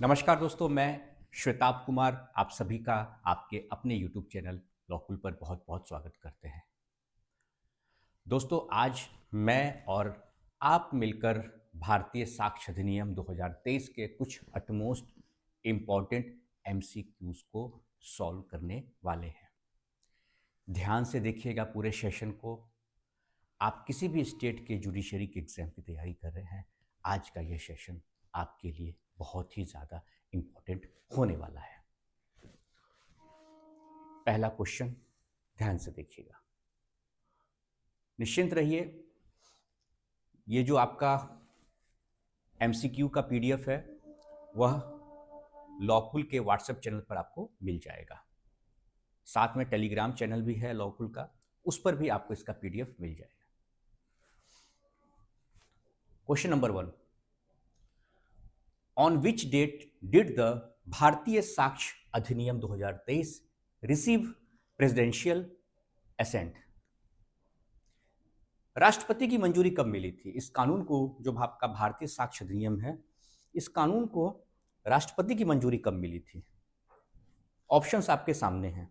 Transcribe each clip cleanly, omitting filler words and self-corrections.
नमस्कार दोस्तों, मैं श्वेताब कुमार आप सभी का आपके अपने YouTube चैनल लॉकुल पर बहुत बहुत स्वागत करते हैं। दोस्तों, आज मैं और आप मिलकर भारतीय साक्ष्य अधिनियम 2023 के कुछ अटमोस्ट इम्पॉर्टेंट MCQs को सॉल्व करने वाले हैं। ध्यान से देखिएगा पूरे सेशन को। आप किसी भी स्टेट के जुडिशरी के एग्जाम की तैयारी कर रहे हैं, आज का ये सेशन आपके लिए बहुत ही ज़्यादा इम्पोर्टेंट होने वाला है। पहला क्वेश्चन ध्यान से देखिएगा, निश्चिंत रहिए। ये जो आपका MCQ का PDF है वह लॉकुल के व्हाट्सएप चैनल पर आपको मिल जाएगा। साथ में टेलीग्राम चैनल भी है लॉकुल का, उस पर भी आपको इसका PDF मिल जाएगा। Question number 1, on which date did the भारतीय साक्ष्य अधिनियम 2023 रिसीव प्रेसिडेंशियल असेंट? राष्ट्रपति की मंजूरी कब मिली थी? इस कानून को, जो आपका भारतीय साक्ष्य अधिनियम है, इस कानून को राष्ट्रपति की मंजूरी कब मिली थी? ऑप्शंस आपके सामने हैं।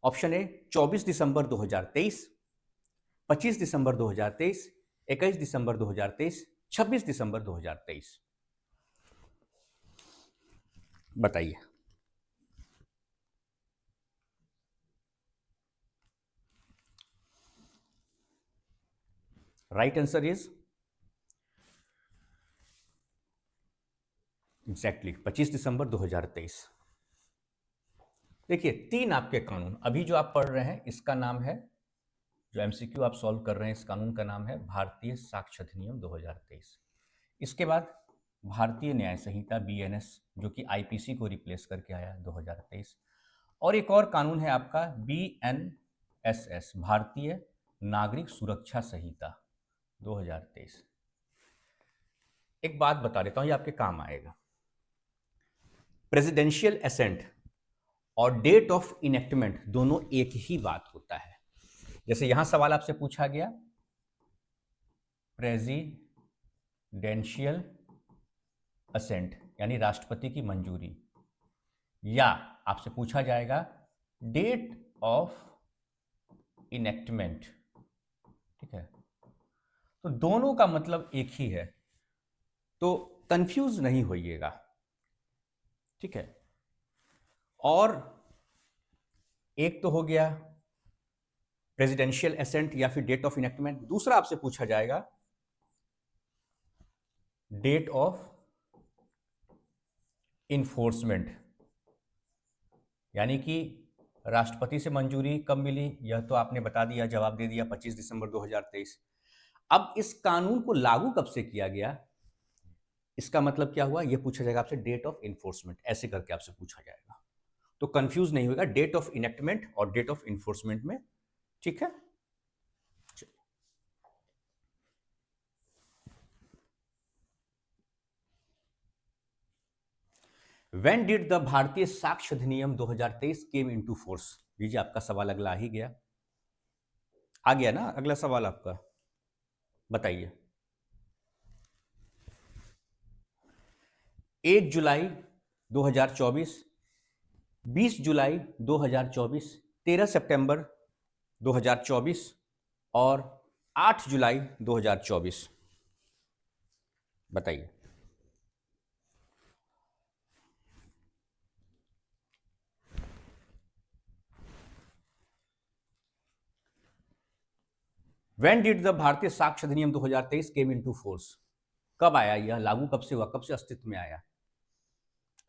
ऑप्शन ए 24 दिसंबर 2023, 25 दिसंबर 2023, 21 दिसंबर 2023, 26 दिसंबर 2023। बताइए। Right answer is exactly 25 December 2023। देखिए, तीन आपके कानून अभी जो आप पढ़ रहे हैं, इसका नाम है, जो MCQ आप सॉल्व कर रहे हैं, इस कानून का नाम है भारतीय साक्ष्य अधिनियम 2023। इसके बाद भारतीय न्याय संहिता BNS, जो कि IPC को रिप्लेस करके आया 2023। और एक और कानून है आपका BNSS, भारतीय नागरिक सुरक्षा संहिता 2023। एक बात बता देता हूं, ये आपके काम आएगा। प्रेसिडेंशियल असेंट और डेट ऑफ इनेक्टमेंट दोनों एक ही बात होता है। जैसे यहां सवाल आपसे पूछा गया, प्रेसिडेंशियल असेंट यानी राष्ट्रपति की मंजूरी, या आपसे पूछा जाएगा डेट ऑफ इनेक्टमेंट, ठीक है, तो दोनों का मतलब एक ही है, तो कंफ्यूज नहीं होइएगा, ठीक है। और एक तो हो गया प्रेसिडेंशियल असेंट या फिर डेट ऑफ इनेक्टमेंट, दूसरा आपसे पूछा जाएगा डेट ऑफ इन्फोर्समेंट, यानी कि राष्ट्रपति से मंजूरी कब मिली, यह तो आपने बता दिया, जवाब दे दिया 25 दिसंबर 2023। अब इस कानून को लागू कब से किया गया, इसका मतलब क्या हुआ, यह पूछा जाएगा आपसे डेट ऑफ इन्फोर्समेंट, ऐसे करके आपसे पूछा जाएगा, तो कंफ्यूज नहीं होगा डेट ऑफ इनेक्टमेंट और डेट ऑफ इन्फोर्समेंट में, ठीक है। When did the भारतीय साक्ष्य अधिनियम 2023 came into force? लीजिए, आपका सवाल अगला ही गया, आ गया ना अगला सवाल आपका, बताइए। 1 जुलाई 2024, 20 जुलाई 2024, 13 सितंबर 2024 और 8 जुलाई 2024, बताइए। When did the भारतीय साक्ष्य अधिनियम 2023 came into force? कब आया यह, लागू कब से हुआ, कब से अस्तित्व में आया?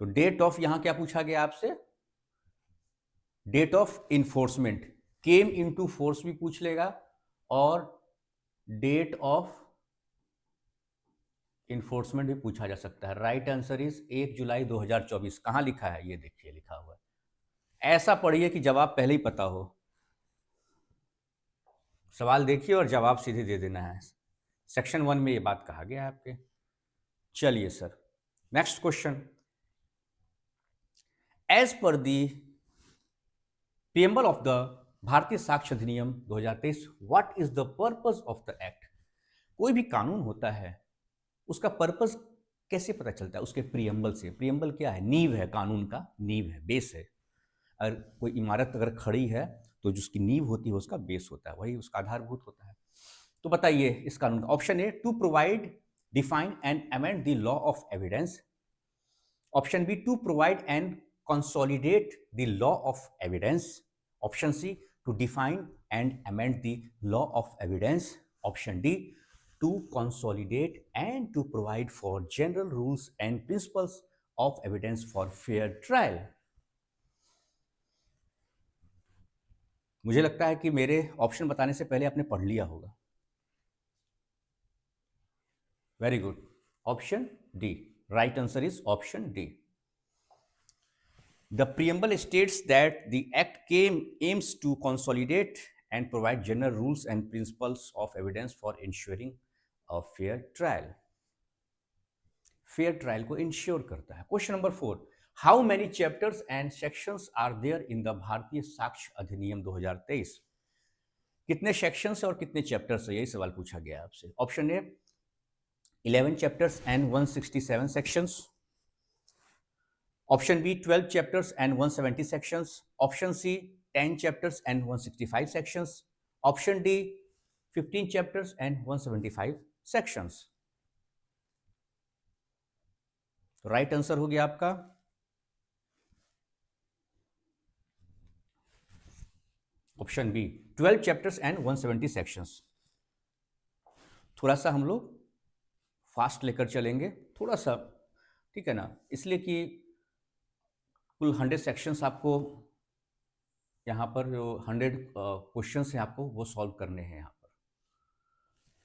तो डेट ऑफ, यहां क्या पूछा गया आपसे, date of enforcement, came into force भी पूछ लेगा और डेट ऑफ इन्फोर्समेंट भी पूछा जा सकता है। Right answer is 1 July 2024। कहां लिखा है, ये देखिए लिखा हुआ है। ऐसा पढ़िए कि जवाब पहले ही पता हो, सवाल देखिए और जवाब सीधे दे देना है। सेक्शन 1 में ये बात कहा गया है आपके। चलिए sir, next question, as per the preamble of the भारतीय साक्ष्य अधिनियम 2023, what is the purpose of the act? कोई भी कानून होता है, उसका पर्पस कैसे पता चलता है? उसके प्रियम्बल से। प्रियम्बल क्या है? नींव है, कानून का नींव है, बेस है। अगर कोई इमारत अगर खड़ी है तो जो उसकी नींव होती है उसका बेस होता है, वही उसका आधारभूत होता है। तो बताइए इस कानून का। Option A, to provide, define and amend the law of evidence. Option B, to provide and consolidate the law of evidence. Option C, to define and amend the law of evidence. Option D, to consolidate and to provide for general rules and principles of evidence for fair trial. मुझे लगता है कि मेरे option बताने से पहले आपने पढ़ लिया होगा। Very good, option D. Right answer is option D. The preamble states that the act aims to consolidate and provide general rules and principles of evidence for ensuring a fair trial. Fair trial को ensure करता है। Question number 4. How many chapters and sections are there in the भारतीय साक्ष्य अधिनियम 2023? कितने sections और कितने chapters है, यही सवाल पूछा गया आपसे। Option A, 11 chapters and 167 sections. Option B, 12 chapters and 170 sections. Option C, 10 chapters and 165 sections. Option D, 15 chapters and 175 sections. Right answer हो गया आपका option B, 12 chapters and 170 sections. थोड़ा सा हम लोग फास्ट लेकर चलेंगे, थोड़ा सा, ठीक है ना, इसलिए कि कुल 100 सेक्शंस आपको यहाँ पर जो 100 क्वेश्चंस हैं आपको वो सॉल्व करने हैं यहाँ पर,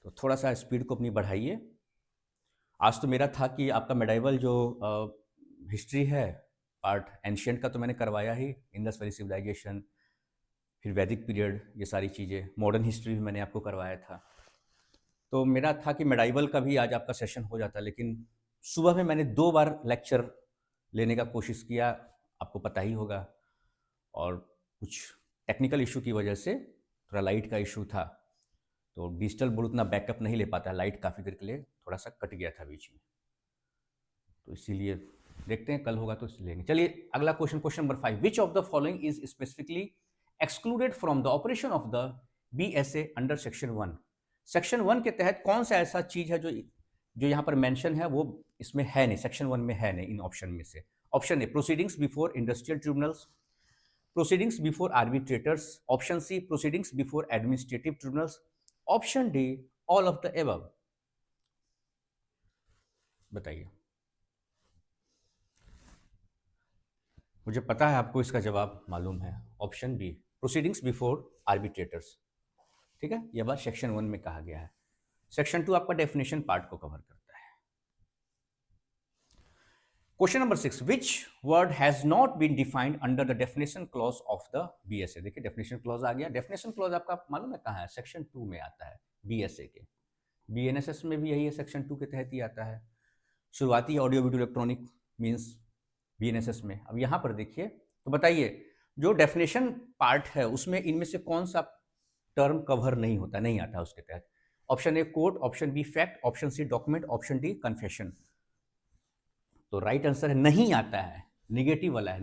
तो थोड़ा सा स्पीड को अपनी बढ़ाइए। आज तो मेरा था कि आपका मेडाइवल जो हिस्ट्री है पार्ट एंशियंट का तो मैंने करवाया ही, इंडस वैली सिविलाइजेशन, फिर वैदिक पीरियड, ये सारी चीज़ें, मॉडर्न हिस्ट्री भी मैंने आपको करवाया था। तो मेरा था कि मेडाइवल का भी आज आपका सेशन हो जाता, लेकिन सुबह में मैंने 2 बार लेक्चर लेने का कोशिश किया, आपको पता ही होगा, और कुछ टेक्निकल इशू की वजह से थोड़ा लाइट का इशू था, तो डिजिटल बोर्ड उतना बैकअप नहीं ले पाता, लाइट काफ़ी देर के लिए थोड़ा सा कट गया था बीच में, तो इसीलिए देखते हैं कल होगा तो लेंगे। चलिए अगला question, question number 5। Which of the following is specifically excluded from the operation of the BSA under section 1? Section 1 के तहत कौन सा ऐसा चीज है जो यहाँ पर मेंशन है, वो इसमें है नहीं, सेक्शन 1 में है नहीं इन ऑप्शन में से। Option A, proceedings before industrial tribunals, proceedings before arbitrators. Option C, proceedings before administrative tribunals. Option D, all of the above. बताइए। मुझे पता है आपको इसका जवाब मालूम है, option B, proceedings before arbitrators. ठीक है, यह बात सेक्शन 1 में कहा गया है। सेक्शन 2 आपका डेफिनेशन पार्ट को कवर करता है। Question number 6, which word has not been defined under the definition clause of the BSA? देखिए डेफिनेशन क्लॉज आ गया। डेफिनेशन क्लॉज आपका मालूम है कहाँ है? सेक्शन 2 में आता है BSA के। BNSS में भी यही है, सेक्शन 2 के तहत ही आता है। शुरुआती audio video electronic means BNSS में। अब यहाँ पर देखिए, तो बताइए जो डेफिनेशन पार्ट है उसमें इनमें से कौन सा टर्म कवर नहीं होता, नहीं आता उसके तहत? Option A court, option B fact, option C document, option D confession. तो राइट आंसर है नहीं आता है, निगेटिव वाला है,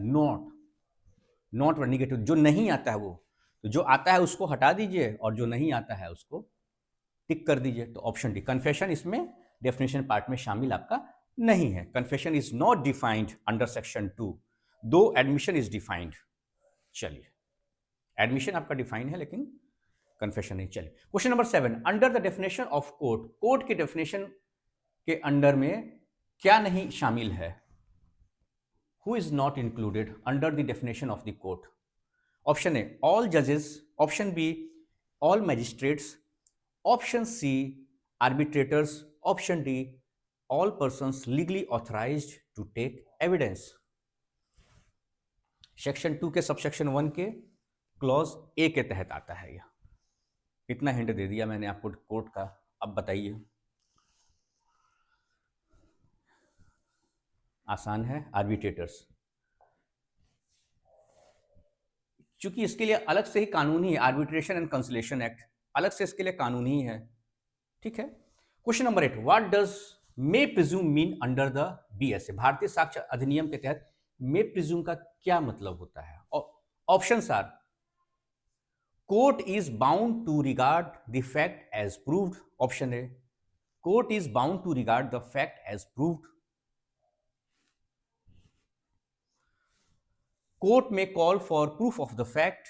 नॉट और निगेटिव, जो नहीं आता है वो, तो जो आता है उसको हटा दीजिए और जो नहीं आता है उसको टिक कर दीजिए। तो ऑप्शन डी कन्फेशन इसमें डेफिनेशन पार्ट में शामिल आपका नहीं है। Confession is not defined under section 2, दो एडमिशन इज डिफाइंड। चलिए, एडमिशन आपका डिफाइन है लेकिन कन्फेशन नहीं। चलिए question number 7, under the definition of court, court के डेफिनेशन के अंडर में क्या नहीं शामिल है? Who is not included under the definition of the court? Option A, all judges. Option B, all magistrates. Option C, arbitrators. Option D, all persons legally authorized to take evidence. Section 2 के subsection 1 के clause A के तहत आता है यह। कितना hint दे दिया मैंने आपको कोर्ट का, अब बताइए। आसान है, आर्बिट्रेटर्स। चूंकि इसके लिए अलग से ही कानूनी है, आर्बिट्रेशन एंड कंसलेशन एक्ट अलग से इसके लिए कानूनी है। ठीक है। Question number 8, what does may presume mean under the BSA, भारतीय साक्ष्य अधिनियम के तहत मे प्रिज्यूम का क्या मतलब होता है? Options are, court is bound to regard the fact as proved, option A, court is bound to regard the fact as proved, court में call for proof of the fact,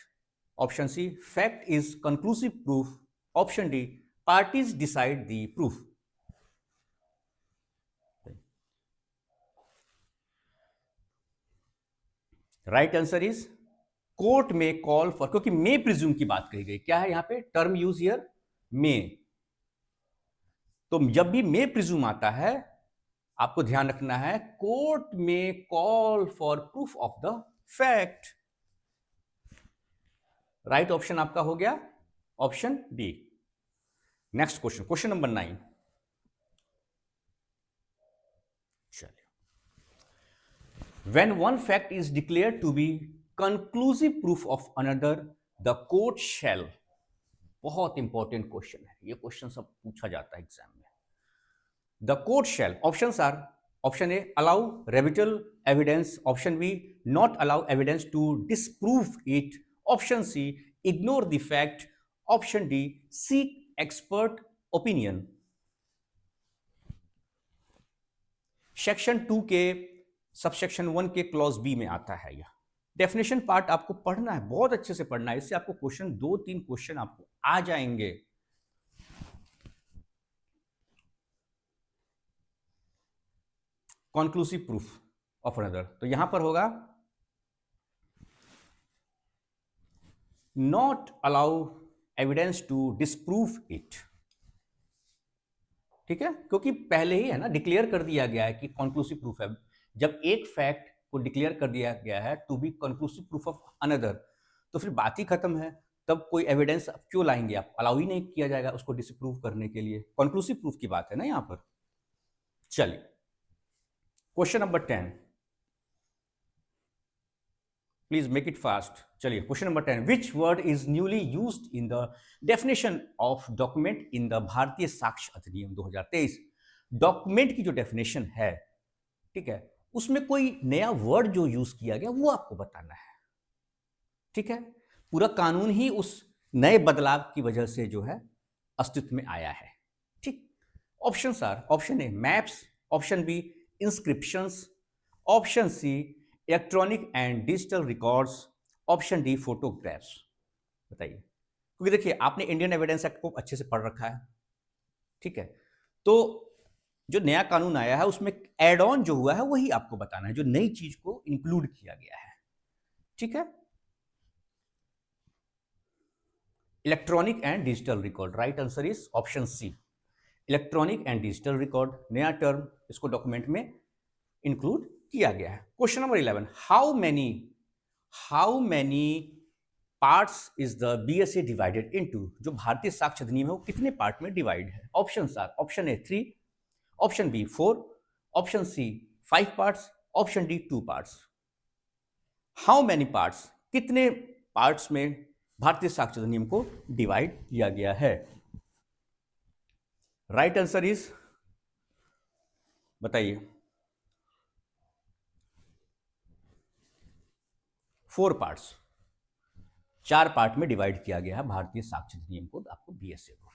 option C, fact is conclusive proof, option D, parties decide the proof. Right answer is court में call for, क्योंकि may presume की बात कही गई, क्या है यहां पे टर्म यूज हियर, मे। तो जब भी मे प्रिज्यूम आता है, आपको ध्यान रखना है कोर्ट में call for proof of the fact. Right option आपका हो गया option B. Next question, question number 9। चलिए, when one fact is declared to be conclusive proof of another, the court shall, बहुत इंपॉर्टेंट क्वेश्चन है ये, question सब पूछा जाता है एग्जाम में। The court shall, options are, option A allow rebuttal evidence, option B not allow evidence to disprove it, option C ignore the fact, option D seek expert opinion. Section 2 के subsection 1 के clause B में आता है यह। Definition part आपको पढ़ना है, बहुत अच्छे से पढ़ना है, इससे आपको क्वेश्चन 2-3 क्वेश्चन आपको आ जाएंगे। कॉन्क्लूसिव प्रूफ ऑफ अनदर, तो यहां पर होगा not allow evidence to disprove it. ठीक है, क्योंकि पहले ही है ना डिक्लेयर कर दिया गया है कि कॉन्क्लूसिव प्रूफ है। जब एक फैक्ट को डिक्लेयर कर दिया गया है to be conclusive proof of another, तो फिर बात ही खत्म है। तब कोई एविडेंस क्यों लाएंगे आप, अलाउ ही नहीं किया जाएगा उसको डिसप्रूव करने के लिए। कॉन्क्लूसिव प्रूफ की बात है ना यहां पर। चलिए, question number 10, please make it fast. चलिए, question number 10, which word is newly used in the definition of document in the भारतीय साक्ष्य अधिनियम 2023। डॉक्यूमेंट की जो डेफिनेशन है, ठीक है, उसमें कोई नया वर्ड जो यूज किया गया वो आपको बताना है। ठीक है, पूरा कानून ही उस नए बदलाव की वजह से जो है अस्तित्व में आया है। ठीक, options are, option A maps, option B inscriptions, option C electronic and digital records, option D photographs. बताइए, क्योंकि देखिए आपने इंडियन एविडेंस एक्ट को अच्छे से पढ़ रखा है। ठीक है, तो जो नया कानून आया है उसमें एड ऑन जो हुआ है वही आपको बताना है, जो नई चीज को इंक्लूड किया गया है। ठीक है, electronic and digital record, right answer is option C, electronic and digital record, नया टर्म इसको डॉक्यूमेंट में इंक्लूड किया गया है। Question number 11, how many parts is the BSA divided into, जो भारतीय साक्ष्य अधिनियम है वो कितने पार्ट में डिवाइड है? Options are, option A 3, option B 4, option C 5 parts, option D 2 parts. How many parts, कितने पार्ट्स में भारतीय साक्ष्य अधिनियम को डिवाइड किया गया है? राइट आंसर इज, बताइए, 4 पार्ट्स, 4 पार्ट में डिवाइड किया गया है भारतीय साक्ष्य अधिनियम को, आपको बीएसए को।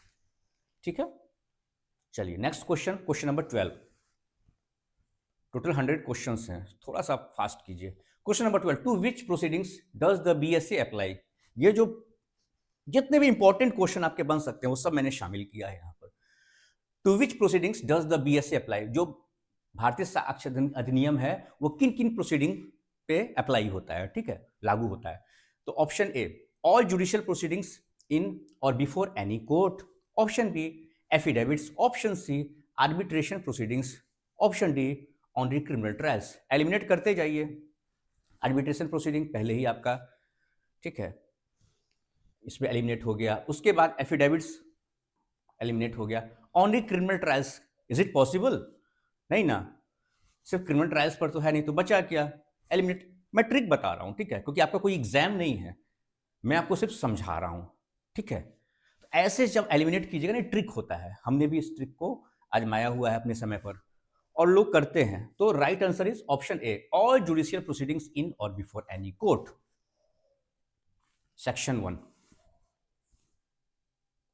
ठीक है, चलिए next question, question number 12। Total 100 questions हैं, थोड़ा सा फास्ट कीजिए। Question number 12, to which proceedings does the BSA apply? ये जो जितने भी इंपॉर्टेंट क्वेश्चन आपके बन सकते हैं वो सब मैंने शामिल किया है यहाँ पर। To which proceedings does the BSA apply, जो भारतीय साक्ष्य अधिनियम है वो किन किन प्रोसीडिंग पे अप्लाई होता है, ठीक है, लागू होता है? तो option A all judicial proceedings in और before any court, option B affidavits, option C arbitration proceedings, option D only criminal trials. Eliminate करते जाइए, आर्बिट्रेशन प्रोसीडिंग पहले ही आपका, ठीक है, इसमें एलिमिनेट हो गया। उसके बाद एफिडेविट्स एलिमिनेट हो गया। Only criminal trials, is it possible? नहीं ना, सिर्फ क्रिमिनल ट्रायल्स पर तो है नहीं, तो बचा क्या? एलिमिनेट। मैं ट्रिक बता रहा हूं, ठीक है, क्योंकि आपका कोई एग्जाम नहीं है, मैं आपको सिर्फ समझा रहा हूं, ठीक है। तो ऐसे जब एलिमिनेट कीजिएगा ना, ट्रिक होता है, हमने भी इस ट्रिक को आजमाया हुआ है अपने समय पर और लोग करते हैं। तो right answer is option A, all judicial proceedings in और बिफोर एनी कोर्ट। सेक्शन 1।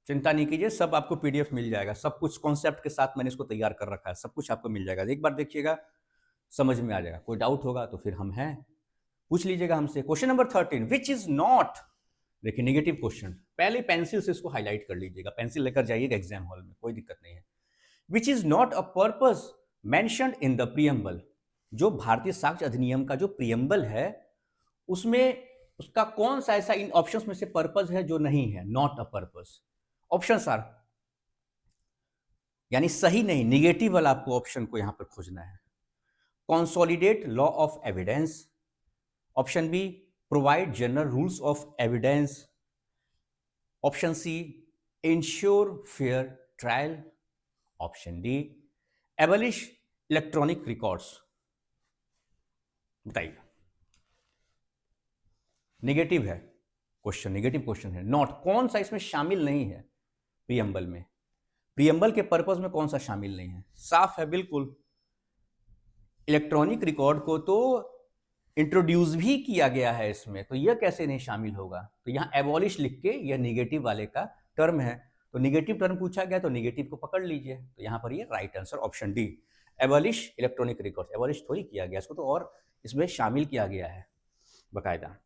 चिंता नहीं कीजिए, सब आपको पीडीएफ मिल जाएगा, सब कुछ कॉन्सेप्ट के साथ मैंने इसको तैयार कर रखा है, सब कुछ आपको मिल जाएगा। एक बार देखिएगा, समझ में आ जाएगा। कोई डाउट होगा तो फिर हम हैं, पूछ लीजिएगा हमसे। Question number 13, which is not, देखिए नेगेटिव क्वेश्चन, पहले पेंसिल से इसको हाईलाइट कर लीजिएगा, पेंसिल लेकर जाइएगा एग्जाम हॉल में, कोई दिक्कत नहीं है। Which is not a purpose mentioned in the preamble, जो भारतीय साक्ष्य अधिनियम का जो प्रियम्बल है उसमें उसका कौन सा ऐसा इन ऑप्शंस में से पर्पस है जो नहीं है, not a purpose. Options are, यानी सही नहीं, निगेटिव वाला आपको ऑप्शन को यहां पर खोजना है। Consolidate law of evidence, option B provide general rules of evidence, option C ensure fair trial, option D abolish electronic records. बताइए। नेगेटिव है क्वेश्चन, नेगेटिव क्वेश्चन है। नॉट, कौन सा इसमें शामिल नहीं है प्रियम्बल में, प्रियम्बल के पर्पस में कौन सा शामिल नहीं है? साफ है बिल्कुल। इलेक्ट्रॉनिक रिकॉर्ड को तो इंट्रोड्यूस भी किया गया है इसमें, तो यह कैसे नहीं शामिल होगा? तो यहां एबॉलिश लिख के यह निगेटिव वाले का टर्म है, तो निगेटिव टर्म पूछा गया तो निगेटिव को पकड़ लीजिए। तो यहां पर ये right answer option D, abolish electronic record. Abolish थोड़ी किया गया इसको, तो और इसमें शामिल किया गया है बकायदा।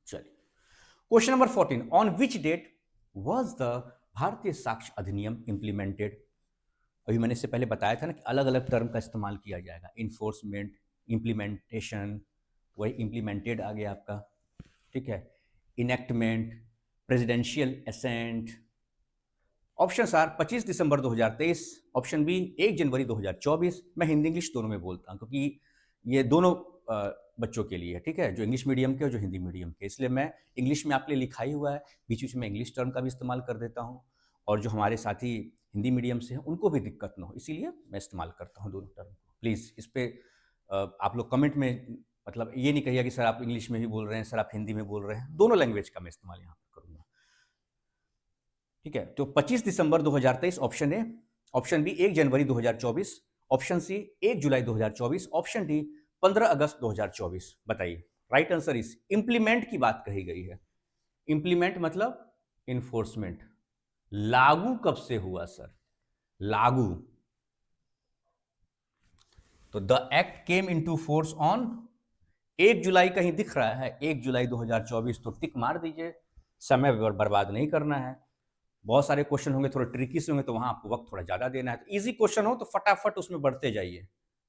चलिए, question number 14, on which date was the भारतीय साक्ष्य अधिनियम इंप्लीमेंटेड? अभी मैंने इससे पहले बताया था ना कि अलग अलग टर्म का इस्तेमाल किया जाएगा, इन्फोर्समेंट, इम्प्लीमेंटेशन, वही इम्प्लीमेंटेड आ गया आपका, ठीक है, enactment, presidential assent. Option are 25 December 2023, option B 1 January 2024। मैं हिंदी इंग्लिश दोनों में बोलता हूँ क्योंकि ये दोनों बच्चों के लिए है, ठीक है, जो इंग्लिश मीडियम के और जो हिंदी मीडियम के, इसलिए मैं इंग्लिश में आपके लिए लिखा ही हुआ है, बीच बीच में इंग्लिश टर्म का भी इस्तेमाल कर देता हूँ, और जो हमारे साथी हिंदी मीडियम से हैं उनको भी दिक्कत ना हो, इसीलिए मैं इस्तेमाल करता हूँ दोनों टर्म को। प्लीज़ इस पर आप लोग कमेंट में, मतलब ये नहीं कहिएगा कि सर आप इंग्लिश में भी बोल रहे हैं, सर आप हिंदी में बोल रहे हैं, दोनों लैंग्वेज का मैं इस्तेमाल यहाँ पर करूँगा, ठीक है। तो 25 December 2023 option A, option B 1 January 2024, option C 1 July 2024, option D 15 August 2024। बताइए। राइट आंसर इज, इंप्लीमेंट की बात कही गई है। इंप्लीमेंट मतलब इन्फोर्समेंट। लागू कब से हुआ सर? लागू, तो the act came into force on 1 जुलाई, कहीं दिख रहा है 1 जुलाई 2024, तो टिक मार दीजिए, समय बर्बाद नहीं करना है। बहुत सारे क्वेश्चन होंगे थोड़े ट्रिकी से होंगे, तो वहां आपको वक्त थोड़ा ज्यादा देना है। तो इजी क्वेश्चन हो तो फटाफट उसमें बढ़ते जाइए,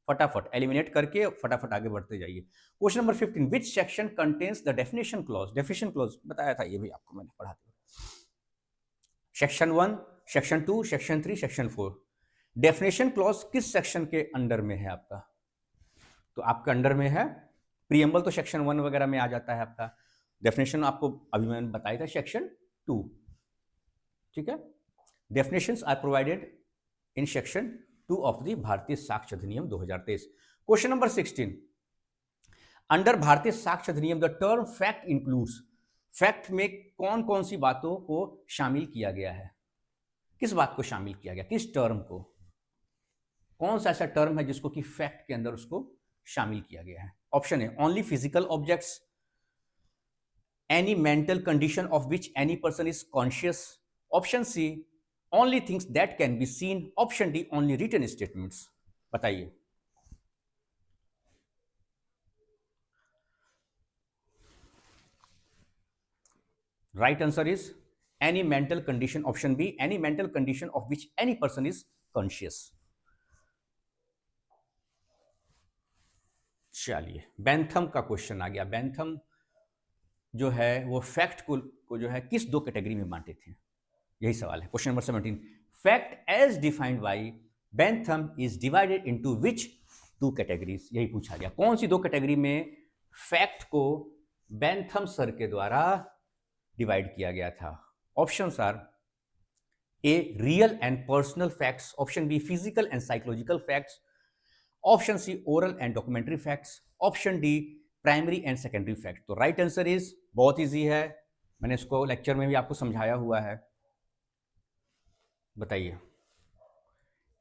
फटाफट एलिमिनेट करके फटाफट आगे बढ़ते जाइए। Question number 15, which section contains the definition clause? Definition clause बताया था, ये भी आपको मैंने पढ़ा दिया। Section 1, section 2, section 3, section 4। Definition clause किस सेक्शन के अंडर में है आपका? तो आपका अंडर में है प्रियम्बल, तो सेक्शन 1 वगैरह में आ जाता है आपका। डेफिनेशन आपको अभी मैंने बताया था सेक्शन 2, ठीक है। Definitions are provided in section 2 of the भारतीय साक्ष्य अधिनियम 2023। क्वेश्चन नंबर 16, अंडर भारतीय साक्ष्य अधिनियम the term fact includes, fact में कौन कौन सी बातों को शामिल किया गया है? किस बात को शामिल किया गया, किस टर्म को? कौन सा ऐसा टर्म है जिसको कि फैक्ट के अंदर उसको शामिल किया गया है? ऑप्शन है only physical objects, any mental condition of which any person is conscious, option C only things that can be seen, option D only written statements. बताइए। Right answer is any mental condition, option B any mental condition of which any person is conscious. चलिए, Bentham का question आ गया। Bentham जो है वो fact को जो है किस दो कैटेगरी में बांटे थे, यही सवाल है। Question number 17, fact as defined by Bentham is divided into which two categories? यही पूछा गया, कौन सी दो कैटेगरी में फैक्ट को बेंथम सर के द्वारा डिवाइड किया गया था? Options are A real and personal facts, option B physical and psychological facts, option C oral and documentary facts, option D primary and secondary fact. तो राइट आंसर इज, बहुत easy है, मैंने इसको लेक्चर में भी आपको समझाया हुआ है। बताइए।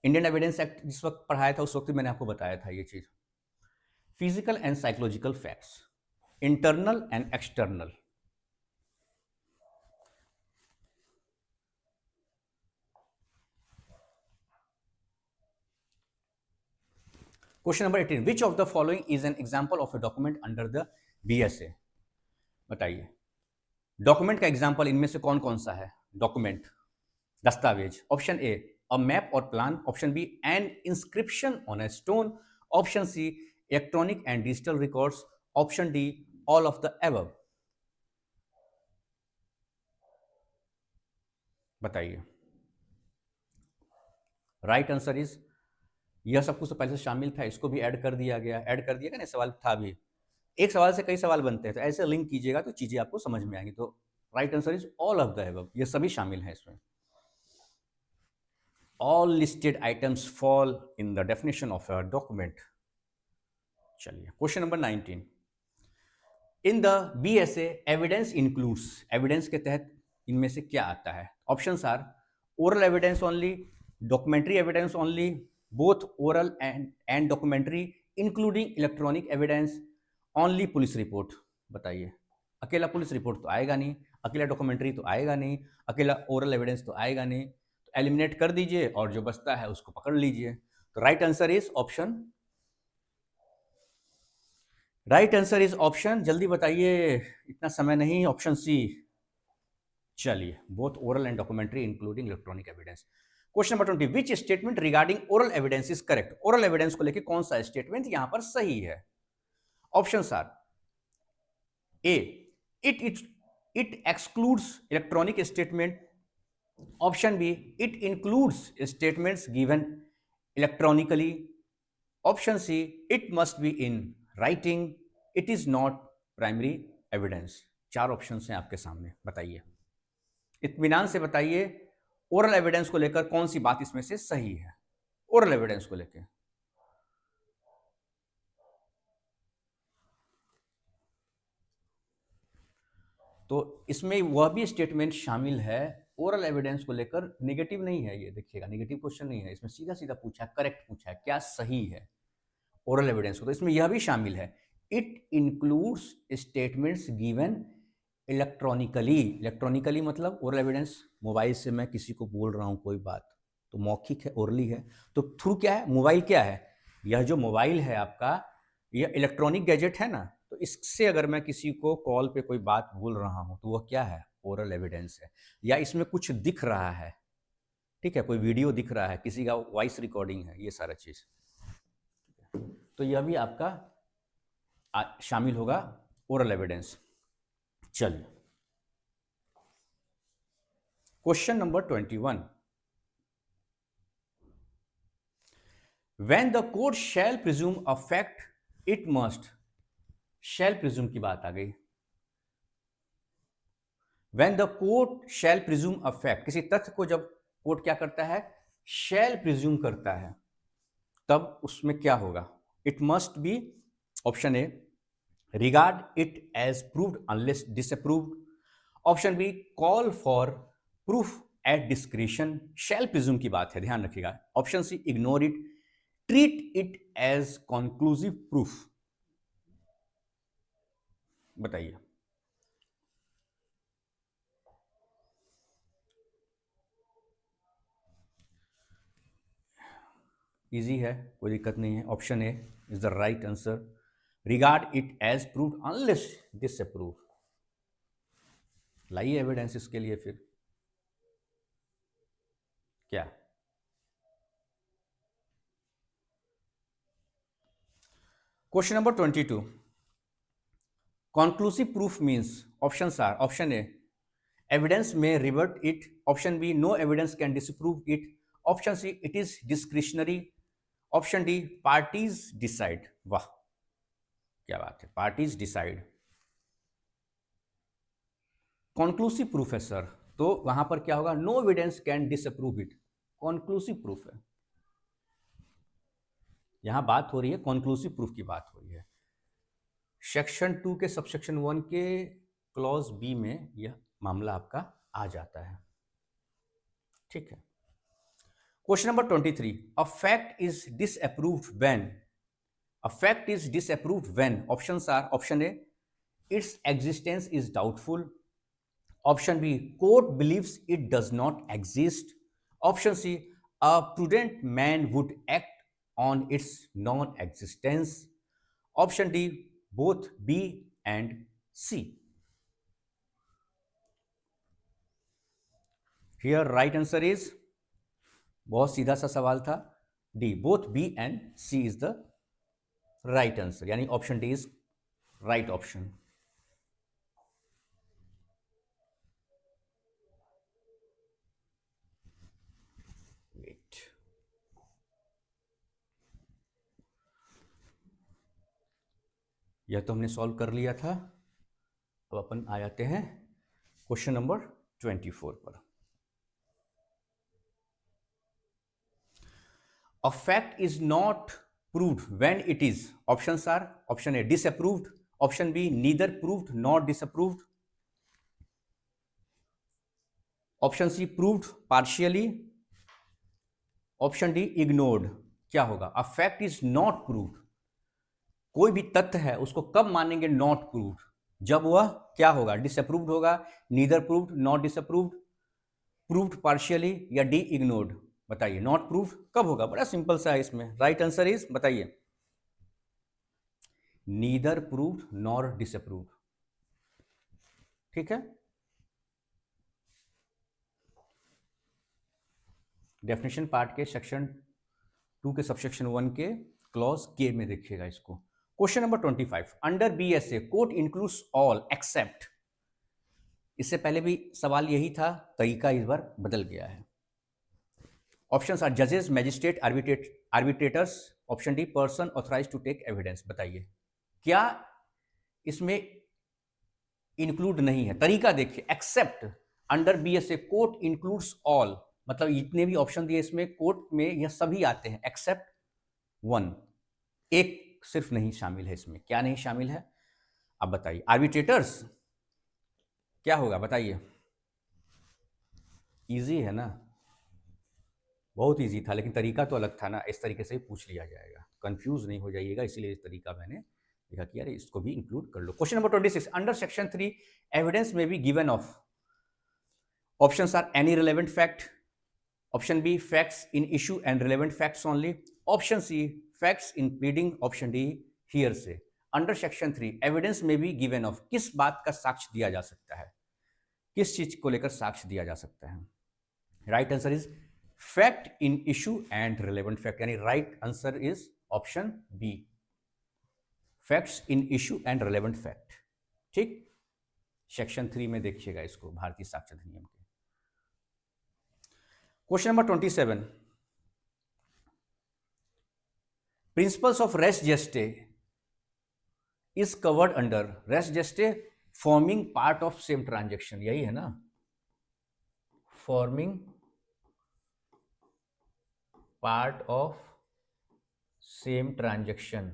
इंडियन एविडेंस एक्ट जिस वक्त पढ़ाया था उस वक्त मैंने आपको बताया था ये चीज। Physical and psychological facts, internal and external. Question number 18, which of the following is an example of a document under the BSA. बताइए डॉक्यूमेंट का एग्जाम्पल इनमें से कौन कौन सा है। डॉक्यूमेंट दस्तावेज, ऑप्शन ए अ मैप और plan, option B an inscription on a stone, option C electronic and digital records, option D all of the above. बताइए राइट आंसर इज, यह सब कुछ तो पहले से शामिल था, इसको भी ऐड कर दिया गया। ऐड कर दिया गया ना, सवाल था भी, एक सवाल से कई सवाल बनते हैं, तो ऐसे लिंक कीजिएगा तो चीजें आपको समझ में आएंगी। तो right answer is all of the above, ये सभी शामिल हैं इसमें। All listed items fall in the definition of a document. चलिए question number 19, in the BSA evidence includes, evidence के तहत इनमें से क्या आता है। Options are oral evidence only, documentary evidence only, both oral and documentary including electronic evidence, only police report. बताइए अकेला पुलिस रिपोर्ट तो आएगा नहीं, अकेला डॉक्यूमेंट्री तो आएगा नहीं, अकेला ओरल एविडेंस तो आएगा नहीं, तो एलिमिनेट कर दीजिए और जो बचता है उसको पकड़ लीजिए। तो right answer is option, right answer is option, जल्दी बताइए, इतना समय नहीं, ऑप्शन सी। चलिए both oral and documentary including electronic evidence. Question number 20, which statement regarding oral evidence is correct. Oral evidence को लेकर कौन सा स्टेटमेंट यहां पर सही है। Option are A it it it excludes electronic statement, option B it includes statements given electronically, option C it must be in writing, it is not primary evidence. चार option हैं आपके सामने, बताइए इत्मीनान से बताइए ओरल एविडेंस को लेकर कौन सी बात इसमें से सही है। ओरल एविडेंस को लेकर तो इसमें वह भी स्टेटमेंट शामिल है, ओरल एविडेंस को लेकर नेगेटिव नहीं है, ये देखिएगा नेगेटिव क्वेश्चन नहीं है, इसमें सीधा सीधा पूछा है, करेक्ट पूछा है, क्या सही है ओरल एविडेंस को, तो इसमें यह भी शामिल है it includes statements given electronically. Electronically मतलब ओरल एविडेंस, मोबाइल से मैं किसी को बोल रहा हूं कोई बात, तो मौखिक है, ओरली है, तो थ्रू क्या है, मोबाइल क्या है, यह जो मोबाइल है आपका, यह इलेक्ट्रॉनिक गैजेट है ना, तो इससे अगर मैं किसी को कॉल पे कोई बात बोल रहा हूं तो वह क्या है, ओरल एविडेंस है। या इसमें कुछ दिख रहा है, ठीक है, कोई वीडियो दिख रहा है, किसी का वॉइस रिकॉर्डिंग है, ये सारा चीज, तो यह भी आपका शामिल होगा ओरल एविडेंस। चलिए question number 21, when the court shall presume a fact it must, shell presume की बात आ गई। When the court shall presume a fact, किसी तथ्य को जब कोर्ट क्या करता है, शैल प्रिज्यूम करता है, तब उसमें क्या होगा, it must be, option A regard it as proved unless disapproved, option B call for proof at discretion, shall presume की बात है, ध्यान रखिएगा, option C ignore it, treat it as conclusive proof. बताइए इजी है, कोई दिक्कत नहीं है, option A is the right answer, regard it as proved unless disapprove. लाइए एविडेंस इसके लिए फिर, क्या question number 22, conclusive proof means, options are option A evidence may rebut it, option B no evidence can disprove it, option C it is discretionary, option D parties decide। वाह क्या बात है, parties decide, conclusive proof है sir, तो वहां पर क्या होगा, no evidence can disapprove it, conclusive proof है, यहां बात हो रही है कॉन्क्लूसिव प्रूफ की बात हो रही है। सेक्शन 2 के सबसेक्शन 1 के क्लॉज बी में यह मामला आपका आ जाता है, ठीक है। Question number 23. A fact is disapproved when. A fact is disapproved when. Options are option A, its existence is doubtful. Option B, court believes it does not exist. Option C, a prudent man would act on its non existence. Option D, both B and C. Here, right answer is, बहुत सीधा सा सवाल था, D, both B and C is the right answer, यानी option D is right option. Wait, यह तो हमने solve कर लिया था. अब अपन आ जाते हैं क्वेश्चन नंबर 24 पर. A fact is not proved when it is. Options are option A, disapproved. Option B, neither proved nor disapproved. Option C, proved partially. Option D, ignored. क्या होगा? A fact is not proved. कोई भी तथ्य है उसको कब मानेंगे not proved? जब वह क्या होगा? डिसअप्रूव्ड होगा, neither proved not disapproved, proved partially, या डी इग्नोर्ड. बताइए, नॉट प्रूव्ड कब होगा? बड़ा सिंपल सा है इसमें. राइट आंसर इज, बताइए, नीदर प्रूव्ड नॉर डिसअप्रूव्ड. ठीक है. डेफिनेशन पार्ट के सेक्शन 2 के सबसेक्शन 1 के क्लॉज के में देखिएगा इसको. Question number 25. Under BSA court includes all except. इससे पहले भी सवाल यही था, तरीका इस बार बदल गया है. ऑप्शंस आर जजेस, magistrate, arbitrators. Option D, person authorise to take evidence. बताइए, क्या इसमें इंक्लूड नहीं है? तरीका देखिए, except, under BSA court includes all, मतलब इतने भी ऑप्शन दिए इसमें कोर्ट में यह सभी आते हैं एक्सेप्ट वन. एक सिर्फ नहीं शामिल है इसमें. क्या नहीं शामिल है? अब बताइए. आर्बिट्रेटर्स क्या होगा? बताइए. इजी है ना, बहुत इजी था, लेकिन तरीका तो अलग था ना. इस तरीके से ही पूछ लिया जाएगा, कंफ्यूज नहीं हो जाइएगा, इसीलिए इस तरीका मैंने लिखा कि यार इसको भी इंक्लूड कर लो. Question number 26. Under section 3 evidence में be given of. Options are any relevant fact. Option B, facts in issue and relevant facts only. Option C, facts in pleading. Option D, hearsay. Under section 3 evidence में be given of, किस बात का साक्ष्य दिया जा सकता है? किस चीज को लेकर साक्ष्य दिया जा सकता है? Right answer is fact in issue and relevant fact, यानी right answer is option B, facts in issue and relevant fact. ठीक. सेक्शन 3 में देखिएगा इसको, भारतीय साक्ष्य अधिनियम के. Question number 27. Principles of res gestae is covered under. Res gestae forming part of same transaction, यही है ना, forming part of same transaction.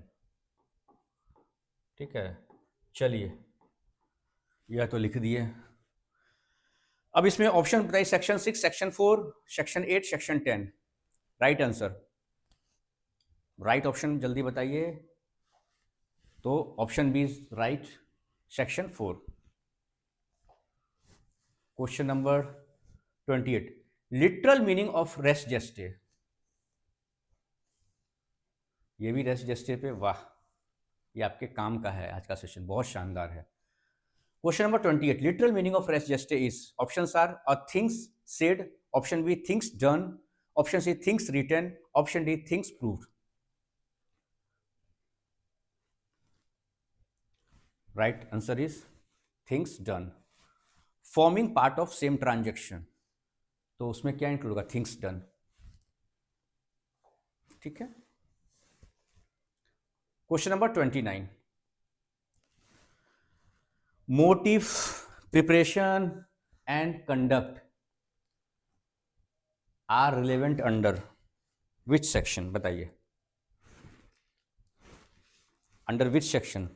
ठीक है. चलिए, यह तो लिख दिए. अब इसमें ऑप्शन बताइए. Section 6, section 4, section 8, section 10. Right answer, right option जल्दी बताइए. तो option B is right, section 4. Question number 28. Literal meaning of res gestae. ये भी रेस जेस्टे पे, वाह, ये आपके काम का है. आज का सेशन बहुत शानदार है. Question number 28. Literal meaning of res gestae is. Options are a things said. Option B, things done. Option C, things written. Option D, things proved. Right answer is things done. Forming part of same transaction, तो उसमें क्या include होगा? Things done. ठीक है. Question number 29. Motive, preparation and conduct are relevant under which section? बताइए, under which section?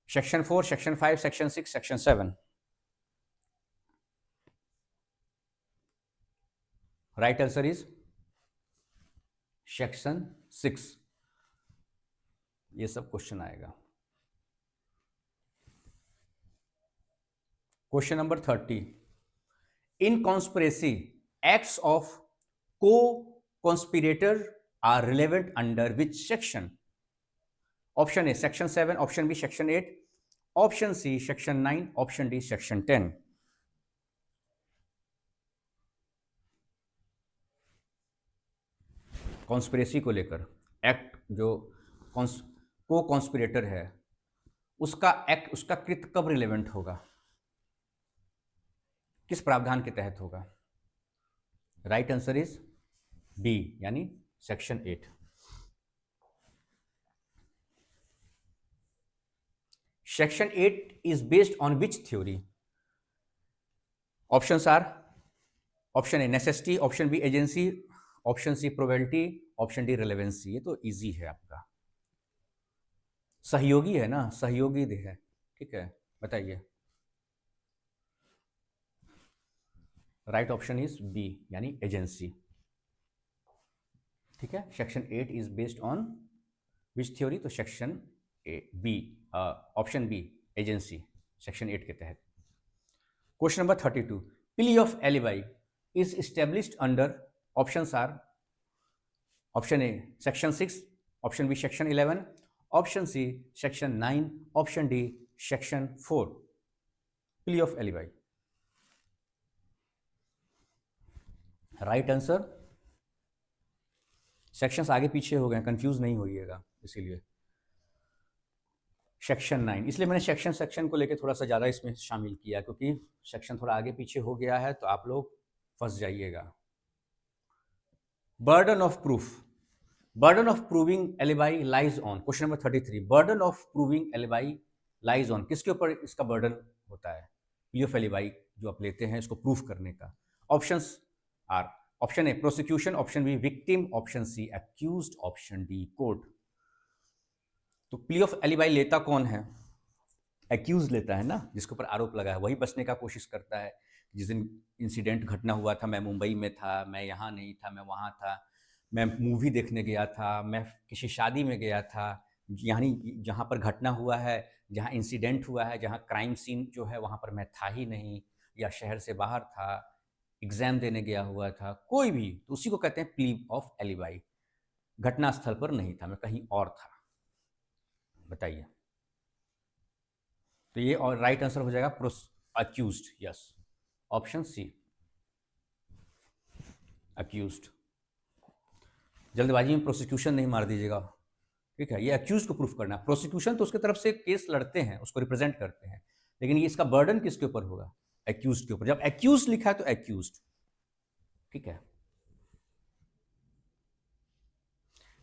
Section 4, section 5, section 6, section 7. Right answer is section 6। ये सब question आएगा। Question number 30, in conspiracy acts of co conspirator are relevant under which section? Option A section 7, option B section 8, option C section 9, option D section 10। Conspiracy को लेकर act जो को conspirator है उसका act, उसका कृत्य कब रिलेवेंट होगा, किस प्रावधान के तहत होगा? राइट आंसर इज बी यानी section 8। Section 8 is based on which theory? Options are option A necessity, option B agency, option C probability, option D relevancy. ये तो इजी है आपका, सहयोगी है ना, सहयोगी है। ठीक है, बताइए। राइट ऑप्शन इज बी यानी एजेंसी। ठीक है, section 8 is based on which theory? तो section B, option B agency, section 8 के तहत। Question number 32, plea of alibi is established under, options are option A section 6, option B section 11, option C section 9, option D section 4। Plea of alibi, right answer, sections आगे पीछे हो गए, confuse नहीं होइएगा, इसीलिए section 9। इसलिए मैंने सेक्शन को लेकर थोड़ा सा ज़्यादा इसमें शामिल किया, क्योंकि सेक्शन थोड़ा आगे पीछे हो गया है तो आप लोग फंस जाइएगा। Burden of proof, burden of proving alibi lies on, question number 33, burden of proving alibi lies on, किसके ऊपर इसका बर्डन होता है? प्ली ऑफ एलिबाई जो आप लेते हैं इसको प्रूफ करने का। Options are option A prosecution, option B victim, option C accused, option D court. तो प्ली ऑफ एलिबाई लेता कौन है? एक्यूज लेता है ना, जिसके ऊपर आरोप लगा है, वही बचने का कोशिश करता है। जिस दिन इंसिडेंट घटना हुआ था, मैं मुंबई में था, मैं यहाँ नहीं था, मैं वहाँ था, मैं मूवी देखने गया था, मैं किसी शादी में गया था, यानी जहाँ पर घटना हुआ है, जहाँ इंसिडेंट हुआ है, जहाँ क्राइम सीन जो है वहाँ पर मैं था ही नहीं, या शहर से बाहर था, एग्ज़ाम देने गया हुआ था, कोई भी, तो उसी को कहते हैं प्ली ऑफ एलिबाई। घटना स्थल पर नहीं था, मैं कहीं और था। बताइए। तो ये और राइट आंसर हो जाएगा accused, yes, option C accused. जल्दबाजी में प्रोसिक्यूशन नहीं मार दीजिएगा, ठीक है? ये अक्यूज को प्रूफ करना है। प्रोसिक्यूशन तो उसके तरफ से केस लड़ते हैं, उसको रिप्रेजेंट करते हैं, लेकिन ये इसका बर्डन किसके ऊपर होगा? एक्यूज के ऊपर। जब एक्यूज लिखा है तो एक्यूज, ठीक है?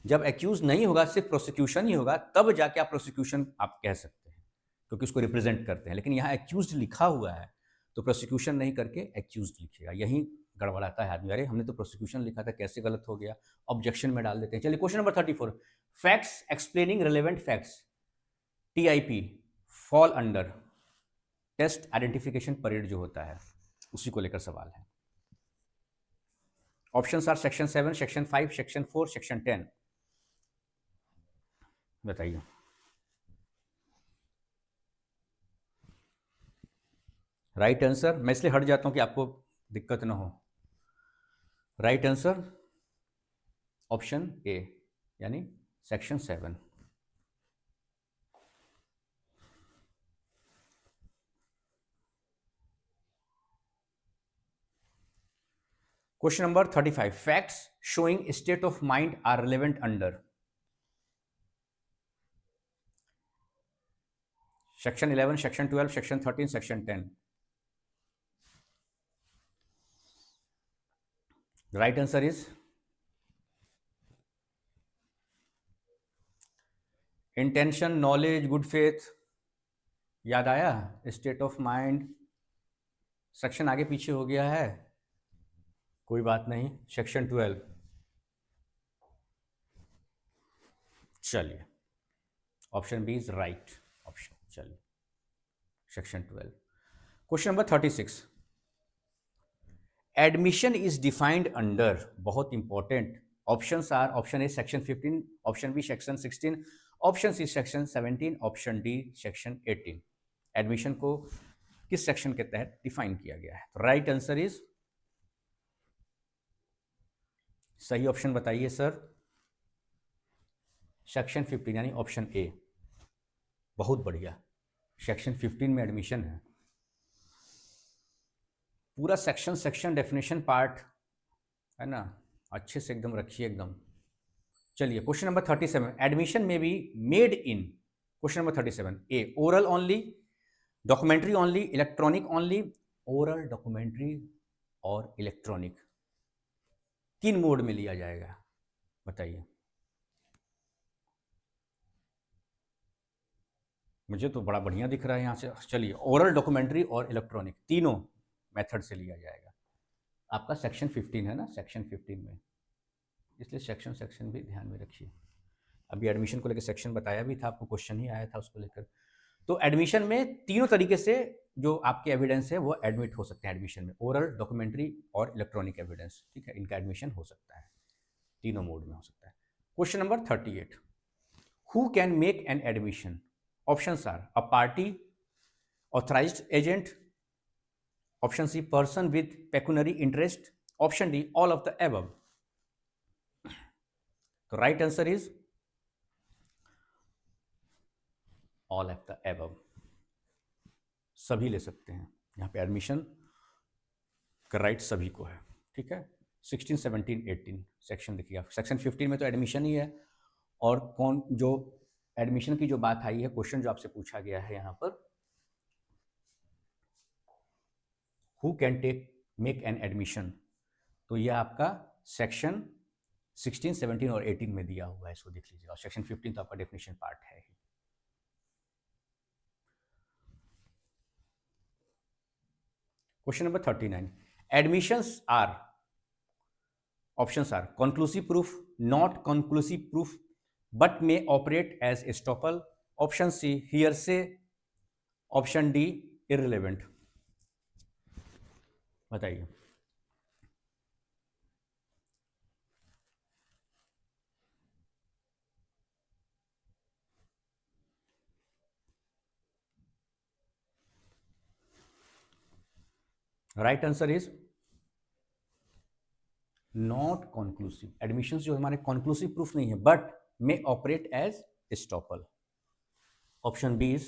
जब एक्यूज नहीं होगा, सिर्फ प्रोसिक्यूशन ही होगा, तब जाके आप प्रोसिक्यूशन आप कह सकते हैं, क्योंकि उसको रिप्रेजेंट करते हैं। लेकिन यहाँ एक्यूज लिखा हुआ है तो प्रोसिक्यूशन नहीं करके एक्यूज लिखिएगा, यही गड़बड़ाता है आदमी। अरे हमने तो प्रोसिक्यूशन लिखा था, कैसे गलत हो गया? ऑब्जेक्शन में डाल देते हैं। चलिए question number 34, facts explaining relevant facts TIP fall under, test identification parade जो होता है उसी को लेकर सवाल है। Options are section 7, section 5, section 4, section 10। बताइए। राइट आंसर, मैं इसलिए हट जाता हूं कि आपको दिक्कत ना हो। राइट आंसर ऑप्शन ए यानी section 7। Question number 35, facts showing state of mind are relevant under, section 11, section 12, section 13, section 10। Right answer is intention, knowledge, good faith. याद आया? स्टेट ऑफ माइंड, सेक्शन आगे पीछे हो गया है, कोई बात नहीं, सेक्शन 12। चलिए, option B is right option. चलिए, section 12। Question number 36, admission is defined under, बहुत important, options are option A section 15, option B section 16, option C section 17, option D section 18। Admission को किस सेक्शन के तहत डिफाइन किया गया है? राइट आंसर इज, सही ऑप्शन बताइए सर। सेक्शन 15 यानी ऑप्शन ए। बहुत बढ़िया, सेक्शन 15 में एडमिशन है। पूरा सेक्शन सेक्शन डेफिनेशन पार्ट है ना, अच्छे से एकदम रखिए एकदम। चलिए क्वेश्चन नंबर 37, एडमिशन में be made in, question number 37, A oral only, documentary only, electronic only, oral, documentary और इलेक्ट्रॉनिक, किन मोड में लिया जाएगा बताइए। मुझे तो बड़ा बढ़िया दिख रहा है यहाँ से। चलिए, ओरल, डॉक्यूमेंट्री और इलेक्ट्रॉनिक तीनों मेथड से लिया जाएगा। आपका सेक्शन 15 है ना, सेक्शन 15 में, इसलिए सेक्शन सेक्शन भी ध्यान में रखिए। अभी एडमिशन को लेकर सेक्शन बताया भी था आपको, क्वेश्चन ही आया था उसको लेकर। तो एडमिशन में तीनों तरीके से जो आपके एविडेंस है वो एडमिट हो सकते हैं एडमिशन में, ओरल, डॉक्यूमेंट्री और इलेक्ट्रॉनिक एविडेंस, ठीक है, इनका एडमिशन हो सकता है, तीनों मोड में हो सकता है। Question number 38, who can make an admission? Options are a party, authorised agent, option C person with pecuniary interest, option D all of the above. तो right answer is all of the above, सभी ले सकते हैं यहाँ पे admission का right सभी को है, ठीक है। 16, 17, 18 सेक्शन देखिए, सेक्शन 15 में तो एडमिशन ही है। और कौन जो एडमिशन की जो बात आई है, क्वेश्चन जो आपसे पूछा गया है यहाँ पर, who can take make an admission, तो यह आपका सेक्शन 16, 17 और 18 में दिया हुआ है, इसको देख लीजिएगा। और सेक्शन 15 तो आपका डेफिनेशन पार्ट है ही। Question number 39, admissions are, options are conclusive proof, not conclusive proof, but may operate as estoppel, option C hearsay, option D irrelevant। बताइए। Right answer is not conclusive. Admissions जो हमारे conclusive proof नहीं है, but may operate as estoppel, option B is